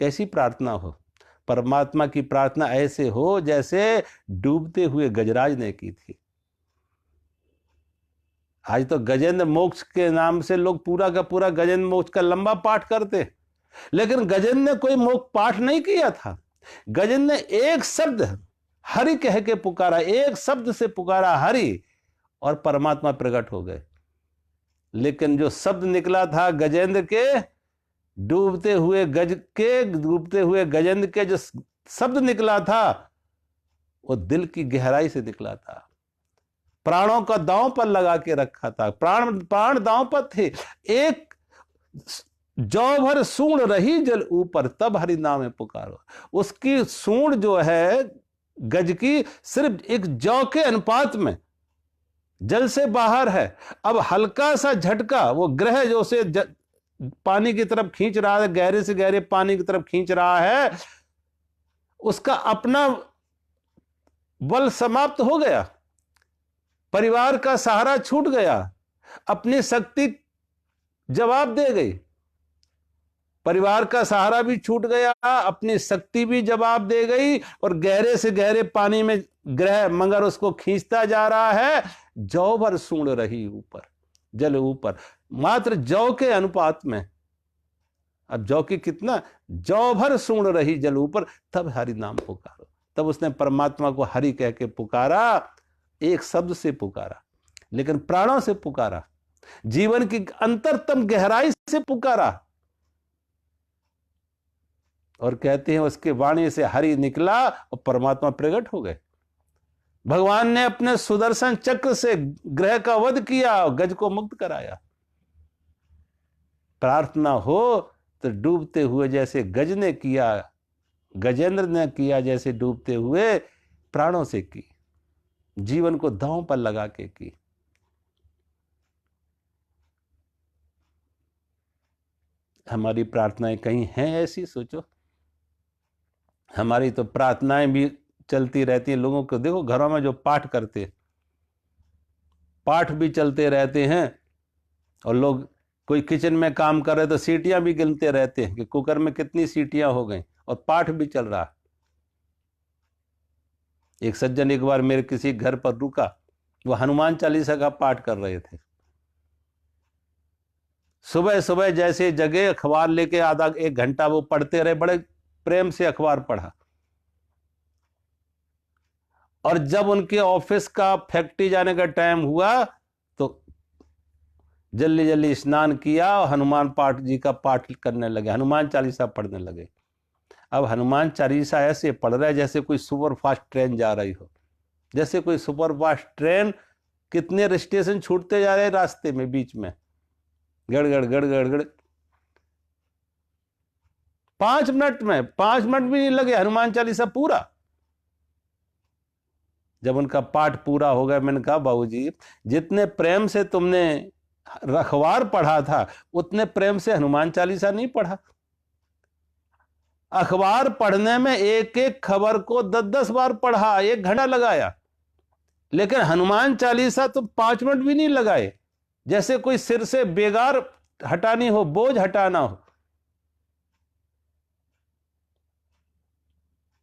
कैसी प्रार्थना हो? परमात्मा की प्रार्थना ऐसे हो जैसे डूबते हुए गजराज ने की थी। आज तो गजेंद्र मोक्ष के नाम से लोग पूरा का पूरा गजेंद्र मोक्ष का लंबा पाठ करते, लेकिन गजेंद्र ने कोई मोक्ष पाठ नहीं किया था। गजेंद्र ने एक शब्द हरि कह के पुकारा, एक शब्द से पुकारा हरि, और परमात्मा प्रकट हो गए। लेकिन जो शब्द निकला था गजेंद्र के, डूबते हुए गजेंद्र के जो शब्द निकला था, वो दिल की गहराई से निकला था। प्राणों का दांव पर लगा के रखा था, प्राण दांव पर थे। एक जौ भर सूंड रही जल ऊपर, तब हरि नाम में पुकारो। उसकी सूंड जो है गज की, सिर्फ एक जौ के अनुपात में जल से बाहर है। अब हल्का सा झटका, वो ग्रह जो से पानी की तरफ खींच रहा है, गहरे से गहरे पानी की तरफ खींच रहा है, उसका अपना बल समाप्त हो गया, परिवार का सहारा छूट गया, अपनी शक्ति जवाब दे गई। परिवार का सहारा भी छूट गया, अपनी शक्ति भी जवाब दे गई, और गहरे से गहरे पानी में ग्रह मगर उसको खींचता जा रहा है। जौ भर सूंड रही ऊपर, जल ऊपर, मात्र जौ के अनुपात में। अब जौ की कितना, जौ भर सूंड रही जल ऊपर, तब हरि नाम पुकारो। तब उसने परमात्मा को हरि कह के पुकारा, एक शब्द से पुकारा, लेकिन प्राणों से पुकारा, जीवन की अंतरतम गहराई से पुकारा। और कहते हैं उसके वाणी से हरि निकला और परमात्मा प्रकट हो गए। भगवान ने अपने सुदर्शन चक्र से ग्रह का वध किया और गज को मुक्त कराया। प्रार्थना हो तो डूबते हुए जैसे गज ने किया, गजेंद्र ने किया, जैसे डूबते हुए प्राणों से की, जीवन को दांव पर लगा के की। हमारी प्रार्थनाएं कहीं हैं ऐसी? सोचो, हमारी तो प्रार्थनाएं भी चलती रहती हैं। लोगों को देखो, घरों में जो पाठ करते, पाठ भी चलते रहते हैं, और लोग कोई किचन में काम कर रहे तो सीटियां भी गिनते रहते हैं कि कुकर में कितनी सीटियां हो गई, और पाठ भी चल रहा। एक सज्जन एक बार मेरे किसी घर पर रुका, वो हनुमान चालीसा का पाठ कर रहे थे। सुबह सुबह जैसे जगह, अखबार लेके आधा एक घंटा वो पढ़ते रहे, बड़े प्रेम से अखबार पढ़ा। और जब उनके ऑफिस का फैक्ट्री जाने का टाइम हुआ तो जल्दी जल्दी स्नान किया और हनुमान पाठ जी का पाठ करने लगे, हनुमान चालीसा पढ़ने लगे। अब हनुमान चालीसा ऐसे पढ़ रहे जैसे कोई सुपर फास्ट ट्रेन जा रही हो, जैसे कोई सुपर फास्ट ट्रेन, कितने स्टेशन छूटते जा रहे रास्ते में, बीच में गड़गड़ गड़गड़ गड़। 5 मिनट में, 5 मिनट भी नहीं लगे, हनुमान चालीसा पूरा। जब उनका पाठ पूरा हो गया, मैंने कहा बाबूजी, जितने प्रेम से तुमने अखबार पढ़ा था उतने प्रेम से हनुमान चालीसा नहीं पढ़ा। अखबार पढ़ने में एक एक खबर को 10-10 बार पढ़ा, 1 घंटा लगाया, लेकिन हनुमान चालीसा तो 5 मिनट भी नहीं लगाए, जैसे कोई सिर से बेगार हटानी हो, बोझ हटाना हो।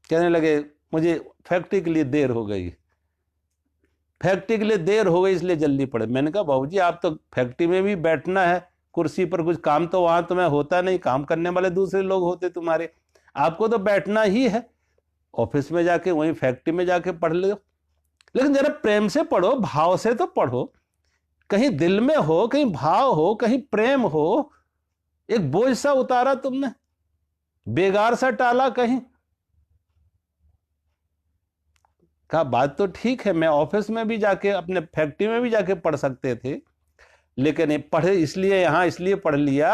कहने लगे मुझे फैक्ट्री के लिए देर हो गई, फैक्ट्री के लिए देर हो गई इसलिए जल्दी पड़े। मैंने कहा बाबूजी, आप तो फैक्ट्री में भी बैठना है कुर्सी पर, कुछ काम तो वहां तुम्हें होता नहीं, काम करने वाले दूसरे लोग होते तुम्हारे, आपको तो बैठना ही है। ऑफिस में जाके, वहीं फैक्ट्री में जाके पढ़ लो, लेकिन जरा प्रेम से पढ़ो, भाव से तो पढ़ो, कहीं दिल में हो, कहीं भाव हो, कहीं प्रेम हो। एक बोझ सा उतारा तुमने, बेगार सा टाला कहीं। कहा बात तो ठीक है, मैं ऑफिस में भी जाके, अपने फैक्ट्री में भी जाके पढ़ सकते थे, लेकिन ये पढ़े इसलिए यहाँ इसलिए पढ़ लिया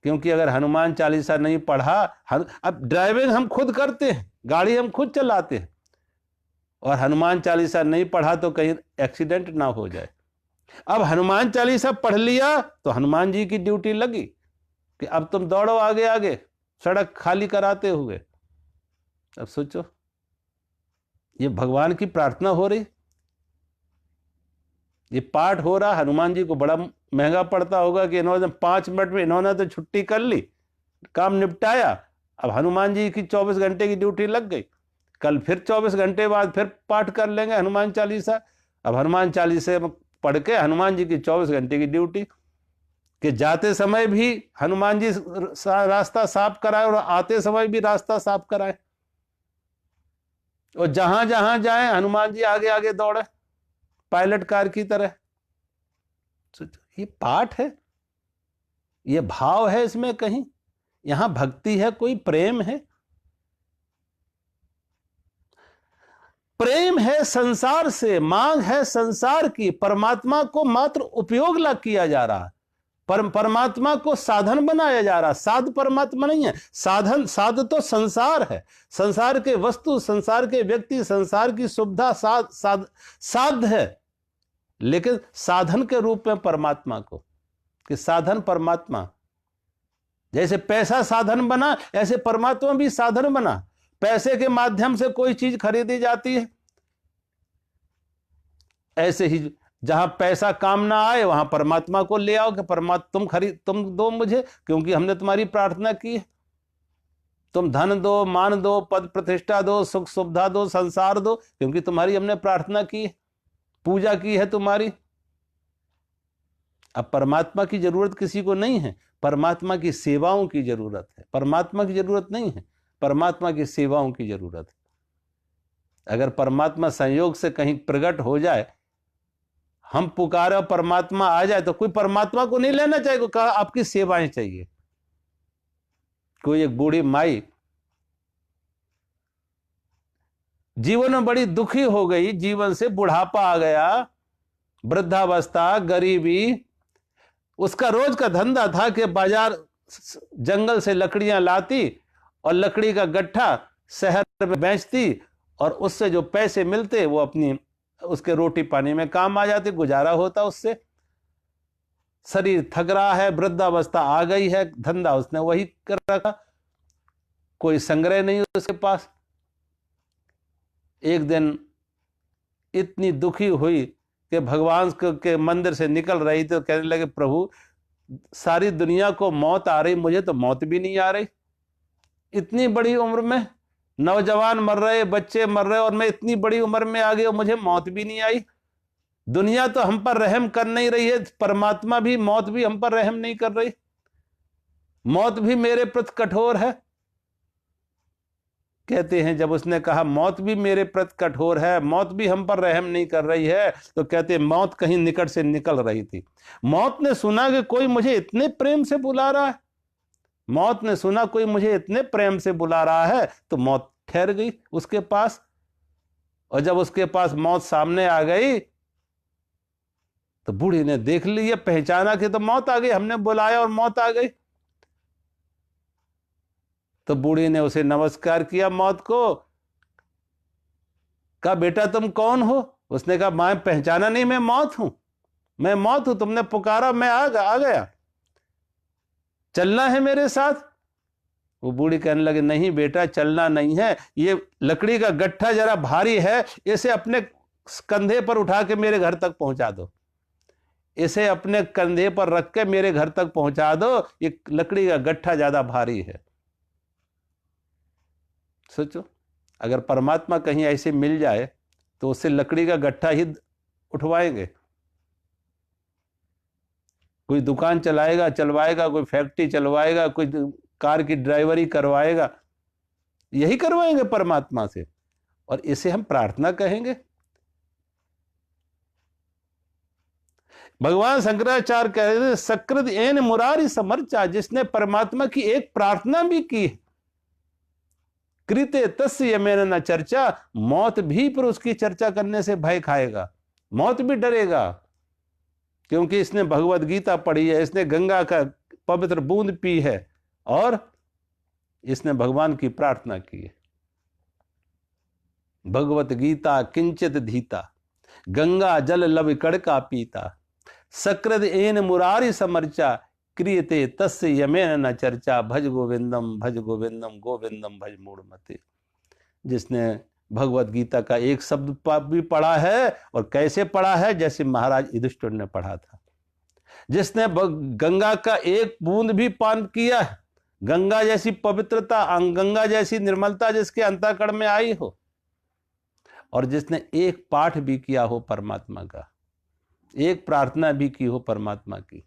क्योंकि अगर हनुमान चालीसा नहीं पढ़ा, अब ड्राइविंग हम खुद करते हैं, गाड़ी हम खुद चलाते हैं, और हनुमान चालीसा नहीं पढ़ा तो कहीं एक्सीडेंट ना हो जाए। अब हनुमान चालीसा पढ़ लिया तो हनुमान जी की ड्यूटी लगी कि अब तुम दौड़ो आगे आगे, सड़क खाली कराते हुए। अब सोचो, ये भगवान की प्रार्थना हो रही, ये पाठ हो रहा, हनुमान जी को बड़ा महंगा पड़ता होगा कि इन्होंने 5 मिनट में इन्होंने तो छुट्टी कर ली, काम निपटाया। अब हनुमान जी की 24 घंटे की ड्यूटी लग गई, कल फिर 24 घंटे बाद फिर पाठ कर लेंगे हनुमान चालीसा। अब हनुमान चालीसा पढ़ के हनुमान जी की 24 घंटे की ड्यूटी, कि जाते समय भी हनुमान जी रास्ता साफ कराए और आते समय भी रास्ता साफ कराए, और जहां जहां जाए हनुमान जी आगे आगे दौड़े पायलट कार की तरह। ये पाठ है, ये भाव है इसमें, कहीं यहां भक्ति है, कोई प्रेम है। प्रेम है संसार से, मांग है संसार की, परमात्मा को मात्र उपयोग ला किया जा रहा है, परमात्मा को साधन बनाया जा रहा। साध परमात्मा नहीं है, साध तो संसार है, संसार के वस्तु, संसार के व्यक्ति, संसार की सुविधा साध है, लेकिन साधन के रूप में परमात्मा को, कि साधन परमात्मा, जैसे पैसा साधन बना ऐसे परमात्मा भी साधन बना। पैसे के माध्यम से कोई चीज खरीदी जाती है, ऐसे ही जहां पैसा काम ना आए वहां परमात्मा को ले आओ कि परमात्मा तुम दो मुझे, क्योंकि हमने तुम्हारी प्रार्थना की है। तुम धन दो, मान दो, पद प्रतिष्ठा दो, सुख सुविधा दो, संसार दो, क्योंकि तुम्हारी हमने प्रार्थना की है, पूजा की है तुम्हारी। अब परमात्मा की जरूरत किसी को नहीं है, परमात्मा की सेवाओं की जरूरत है। परमात्मा की जरूरत नहीं है, परमात्मा की सेवाओं की जरूरत है। अगर परमात्मा संयोग से कहीं प्रकट हो जाए, हम पुकारे और परमात्मा आ जाए, तो कोई परमात्मा को नहीं लेना चाहिए, कहा आपकी सेवाएं चाहिए। कोई एक बूढ़ी माई जीवन में बड़ी दुखी हो गई, जीवन से बुढ़ापा आ गया, वृद्धावस्था, गरीबी, उसका रोज का धंधा था कि बाजार जंगल से लकड़ियां लाती और लकड़ी का गट्ठा शहर में बेचती, और उससे जो पैसे मिलते वो अपनी उसके रोटी पानी में काम आ जाते, गुजारा होता उससे। शरीर थक रहा है, वृद्धावस्था आ गई है, धंधा उसने वही कर रखा, कोई संग्रह नहीं उसके पास। एक दिन इतनी दुखी हुई कि भगवान के मंदिर से निकल रही थी, तो कहने लगे प्रभु सारी दुनिया को मौत आ रही, मुझे तो मौत भी नहीं आ रही। इतनी बड़ी उम्र में नौजवान मर रहे, बच्चे मर रहे, और मैं इतनी बड़ी उम्र में आ गई और मुझे मौत भी नहीं आई। दुनिया तो हम पर रहम कर नहीं रही है, परमात्मा भी, मौत भी हम पर रहम नहीं कर रही, मौत भी मेरे प्रति कठोर है। कहते हैं जब उसने कहा मौत भी मेरे प्रति कठोर है, मौत भी हम पर रहम नहीं कर रही है, तो कहते हैं मौत कहीं निकट से निकल रही थी। मौत ने सुना कि कोई मुझे इतने प्रेम से बुला रहा है, मौत ने सुना कोई मुझे इतने प्रेम से बुला रहा है, तो मौत ठहर गई उसके पास। और जब उसके पास मौत सामने आ गई, तो बूढ़ी ने देख लिया, पहचाना कि तो मौत आ गई, हमने बुलाया और मौत आ गई। तो बूढ़ी ने उसे नमस्कार किया मौत को, कहा बेटा तुम कौन हो? उसने कहा मैं पहचाना नहीं, मैं मौत हूं, मैं मौत हूं, तुमने पुकारा मैं आ गया, चलना है मेरे साथ। वो बूढ़ी कहने लगे नहीं बेटा चलना नहीं है, ये लकड़ी का गट्ठा जरा भारी है, इसे अपने कंधे पर उठा के मेरे घर तक पहुंचा दो, इसे अपने कंधे पर रख के मेरे घर तक पहुंचा दो, ये लकड़ी का गट्ठा ज्यादा भारी है। सोचो अगर परमात्मा कहीं ऐसे मिल जाए तो उससे लकड़ी का गट्ठा ही उठवाएंगे। कोई दुकान चलवाएगा, कोई फैक्ट्री चलवाएगा, कोई कार की ड्राइवरी करवाएगा, यही करवाएंगे परमात्मा से, और इसे हम प्रार्थना कहेंगे। भगवान शंकराचार्य कह रहे थे सकृत एन मुरारी समर्चा, जिसने परमात्मा की एक प्रार्थना भी की है, कृते तस्य यमेन न चर्चा, मौत भी पर उसकी चर्चा करने से भय खाएगा, मौत भी डरेगा, क्योंकि इसने भगवत गीता पढ़ी है, इसने गंगा का पवित्र बूंद पी है और इसने भगवान की प्रार्थना की है। भगवत गीता किंचित धीता, गंगा जल लब कड़का पीता, सकृद एन मुरारी समर्चा, क्रियते तस्य यमेन न चर्चा, भज गोविंदम गोविंदम भज मूढ़मते। जिसने भगवत गीता का एक शब्द भी पढ़ा है, और कैसे पढ़ा है, जैसे महाराज युधिष्ठिर ने पढ़ा था। जिसने गंगा का एक बूंद भी पान किया है, गंगा जैसी पवित्रता, गंगा जैसी निर्मलता जिसके अंतःकरण में आई हो, और जिसने एक पाठ भी किया हो परमात्मा का, एक प्रार्थना भी की हो परमात्मा की।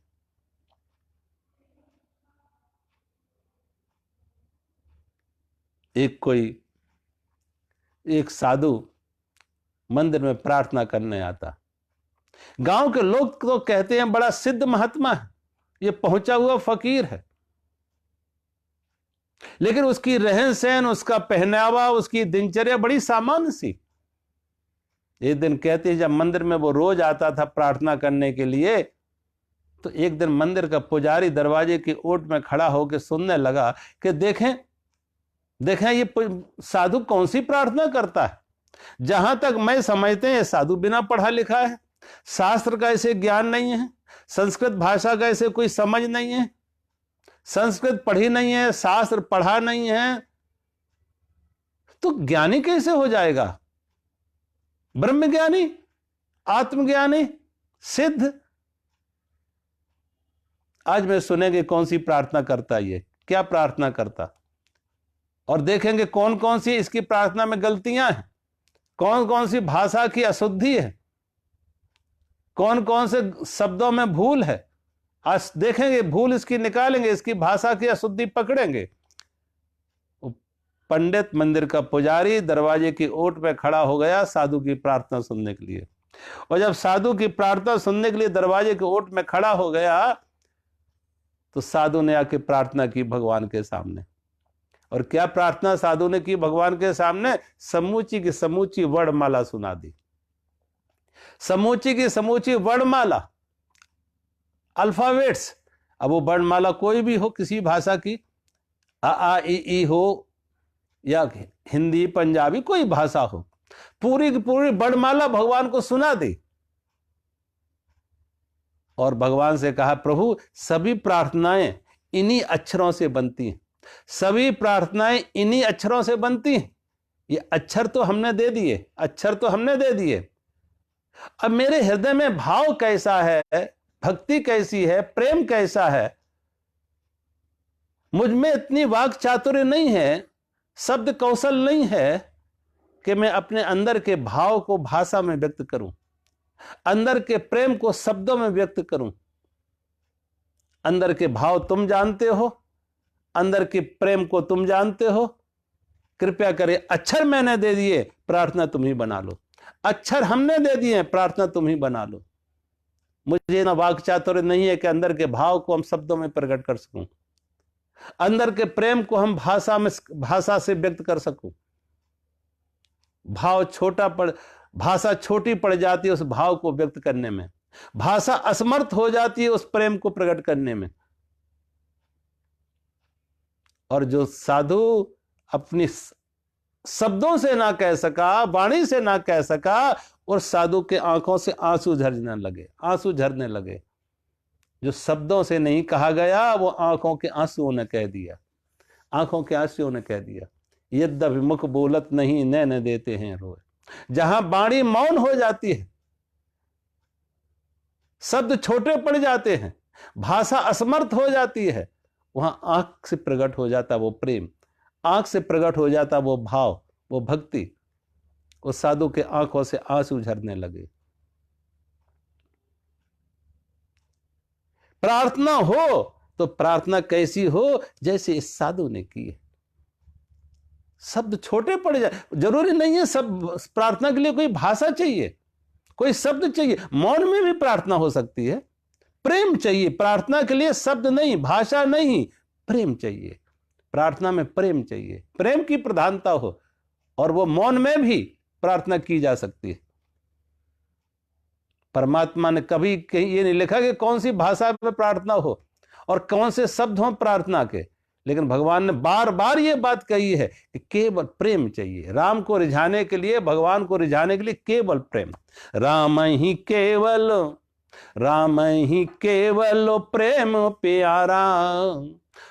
एक साधु मंदिर में प्रार्थना करने आता। गांव के लोग तो कहते हैं बड़ा सिद्ध महात्मा है, ये पहुंचा हुआ फकीर है, लेकिन उसकी रहन सहन, उसका पहनावा, उसकी दिनचर्या बड़ी सामान्य सी। एक दिन कहते हैं जब मंदिर में वो रोज आता था प्रार्थना करने के लिए, तो एक दिन मंदिर का पुजारी दरवाजे की ओट में खड़ा होकर सुनने लगा कि देखें ये साधु कौन सी प्रार्थना करता है। जहां तक मैं समझते हैं साधु बिना पढ़ा लिखा है, शास्त्र का ऐसे ज्ञान नहीं है, संस्कृत भाषा का ऐसे कोई समझ नहीं है, संस्कृत पढ़ी नहीं है, शास्त्र पढ़ा नहीं है, तो ज्ञानी कैसे हो जाएगा? ब्रह्मज्ञानी, आत्मज्ञानी, सिद्ध। आज में सुनेंगे कौन सी प्रार्थना करता है, ये क्या प्रार्थना करता, और देखेंगे कौन कौन सी इसकी प्रार्थना में गलतियां हैं, कौन कौन सी भाषा की अशुद्धि है, कौन कौन से शब्दों में भूल है। आज देखेंगे, भूल इसकी निकालेंगे, इसकी भाषा की अशुद्धि पकड़ेंगे। पंडित मंदिर का पुजारी दरवाजे की ओट पे खड़ा हो गया साधु की प्रार्थना सुनने के लिए, और जब साधु की प्रार्थना सुनने के लिए दरवाजे की ओट में खड़ा हो गया, तो साधु ने आके प्रार्थना की भगवान के सामने। और क्या प्रार्थना साधु ने की भगवान के सामने? समूची की समूची वर्णमाला सुना दी, समूची की समूची वर्णमाला, अल्फाबेट्स। अब वो वर्णमाला कोई भी हो, किसी भाषा की, आ ई हो या हिंदी, पंजाबी, कोई भाषा हो, पूरी की पूरी वर्णमाला भगवान को सुना दी। और भगवान से कहा, प्रभु सभी प्रार्थनाएं इन्हीं अक्षरों से बनती हैं, सभी प्रार्थनाएं इन्हीं अक्षरों से बनती हैं। ये अक्षर तो हमने दे दिए, अक्षर तो हमने दे दिए, अब मेरे हृदय में भाव कैसा है, भक्ति कैसी है, प्रेम कैसा है। मुझ में इतनी वाक चातुर्य नहीं है, शब्द कौशल नहीं है कि मैं अपने अंदर के भाव को भाषा में व्यक्त करूं, अंदर के प्रेम को शब्दों में व्यक्त करूं। अंदर के भाव तुम जानते हो, अंदर के प्रेम को तुम जानते हो। कृपया करें, अक्षर मैंने दे दिए, प्रार्थना तुम ही बना लो। अक्षर हमने दे दिए, प्रार्थना तुम ही बना लो। मुझे ना वाक चातुर्य नहीं है कि अंदर के भाव को हम शब्दों में प्रकट कर सकूं, अंदर के प्रेम को हम भाषा से व्यक्त कर सकूं। भाषा छोटी पड़ जाती है उस भाव को व्यक्त करने में, भाषा असमर्थ हो जाती है उस प्रेम को प्रकट करने में। और जो साधु अपनी शब्दों से ना कह सका, वाणी से ना कह सका, और साधु के आंखों से आंसू झरने लगे। जो शब्दों से नहीं कहा गया वो आंखों के आंसुओं ने कह दिया, आंखों के आंसुओं ने कह दिया। यद्यपि मुख बोलत नहीं, नैन देते हैं रोए। जहां वाणी मौन हो जाती है, शब्द छोटे पड़ जाते हैं, भाषा असमर्थ हो जाती है, वहां आंख से प्रकट हो जाता वो प्रेम, आंख से प्रकट हो जाता वो भाव, वो भक्ति। उस साधु के आंखों से आंसू झरने लगे। प्रार्थना हो तो प्रार्थना कैसी हो, जैसे इस साधु ने की है। शब्द छोटे पड़ जाए, जरूरी नहीं है सब प्रार्थना के लिए कोई भाषा चाहिए, कोई शब्द चाहिए। मौन में भी प्रार्थना हो सकती है। प्रेम चाहिए प्रार्थना के लिए, शब्द नहीं, भाषा नहीं, प्रेम चाहिए। प्रार्थना में प्रेम चाहिए, प्रेम की प्रधानता हो, और वो मौन में भी प्रार्थना की जा सकती है। परमात्मा ने कभी कहीं ये नहीं लिखा कि कौन सी भाषा में प्रार्थना हो और कौन से शब्द हों प्रार्थना के, लेकिन भगवान ने बार बार ये बात कही है कि केवल प्रेम चाहिए। राम को रिझाने के लिए, भगवान को रिझाने के लिए केवल प्रेम। राम ही केवल, राम ही केवल प्रेम प्यारा,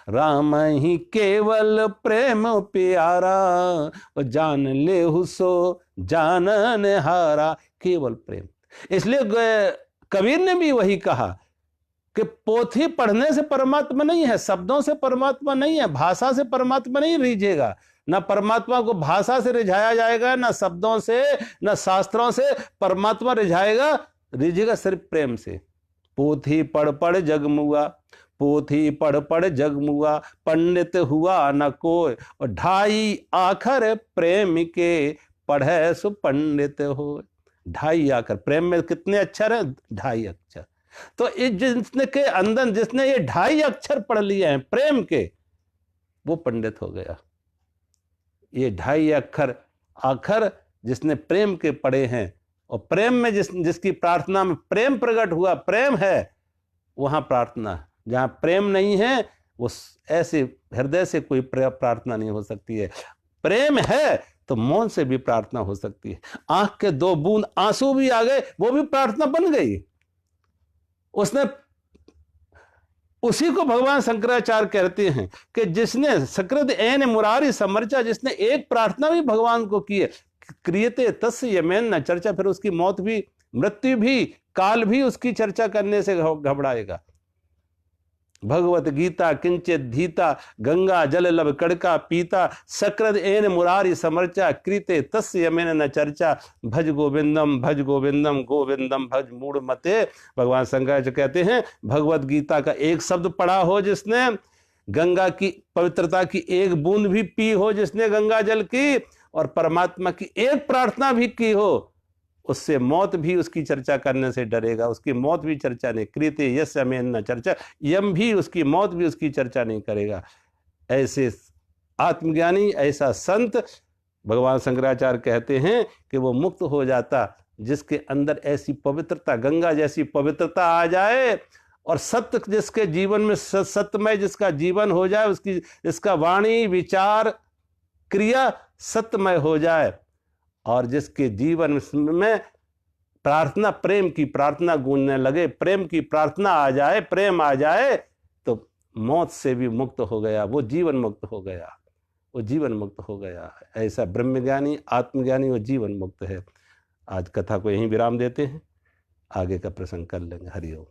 राम ही केवल प्रेम प्यारा, जान ले हुसो जानन हारा। केवल प्रेम। इसलिए कबीर ने भी वही कहा कि पोथी पढ़ने से परमात्मा नहीं है, शब्दों से परमात्मा नहीं है, भाषा से परमात्मा नहीं रिझेगा। ना परमात्मा को भाषा से रिझाया जाएगा, ना शब्दों से, ना शास्त्रों से परमात्मा रिझेगा सिर्फ प्रेम से। पोथी पढ़ पढ़ जगमुआ, पोथी पढ़ पढ़ जगमुआ, पंडित हुआ न कोई, और ढाई आखर प्रेम के पढ़े सु पंडित हो। ढाई आखर, प्रेम में कितने अक्षर हैं? ढाई अक्षर। तो इस जिसने के अंदर, जिसने ये ढाई अक्षर पढ़ लिए हैं प्रेम के, वो पंडित हो गया। ये ढाई आखर जिसने प्रेम के पढ़े हैं, और प्रेम में जिसकी प्रार्थना में प्रेम प्रकट हुआ, प्रेम है, वहां प्रार्थना। जहां प्रेम नहीं है, वो ऐसे हृदय से कोई प्रार्थना नहीं हो सकती है। प्रेम है तो मौन से भी प्रार्थना हो सकती है। आंख के 2 बूंद आंसू भी आ गए, वो भी प्रार्थना बन गई। उसने, उसी को भगवान शंकराचार्य कहते हैं कि जिसने सकृत एन मुरारी समर्चा, जिसने एक प्रार्थना भी भगवान को की है, क्रियते तस्य यमेन न चर्चा। फिर उसकी मौत भी, मृत्यु भी, काल भी उसकी चर्चा करने से घबराएगा। भगवत गीता किंचित धीता, गंगा जल लब कड़का पीता, सकृत एन मुरारी समर्चा, कृते तस्य यमेन न चर्चा। भज गोविंदम गोविंदम भज मूढ़ मते। भगवान शंकराचार्य कहते हैं, भगवत गीता का एक शब्द पढ़ा हो जिसने, गंगा की पवित्रता की एक बूंद भी पी हो जिसने गंगा जल की, और परमात्मा की एक प्रार्थना भी की हो, उससे मौत भी उसकी चर्चा करने से डरेगा। उसकी मौत भी चर्चा नहीं। कृते यस यमेन न चर्चा, यम भी उसकी मौत भी उसकी चर्चा नहीं करेगा। ऐसे आत्मज्ञानी, ऐसा संत, भगवान शंकराचार्य कहते हैं कि वो मुक्त हो जाता जिसके अंदर ऐसी पवित्रता, गंगा जैसी पवित्रता आ जाए, और सत्य जिसके जीवन में, सत्यमय जिसका जीवन हो जाए, उसकी, जिसका वाणी विचार क्रिया सत्यमय हो जाए, और जिसके जीवन में प्रार्थना, प्रेम की प्रार्थना गूंजने लगे, प्रेम की प्रार्थना आ जाए, प्रेम आ जाए, तो मौत से भी मुक्त हो गया, वो जीवन मुक्त हो गया, वो जीवन मुक्त हो गया। ऐसा ब्रह्मज्ञानी, आत्मज्ञानी, वो जीवन मुक्त है। आज कथा को यहीं विराम देते हैं, आगे का प्रसंग कर लेंगे। हरि ओम।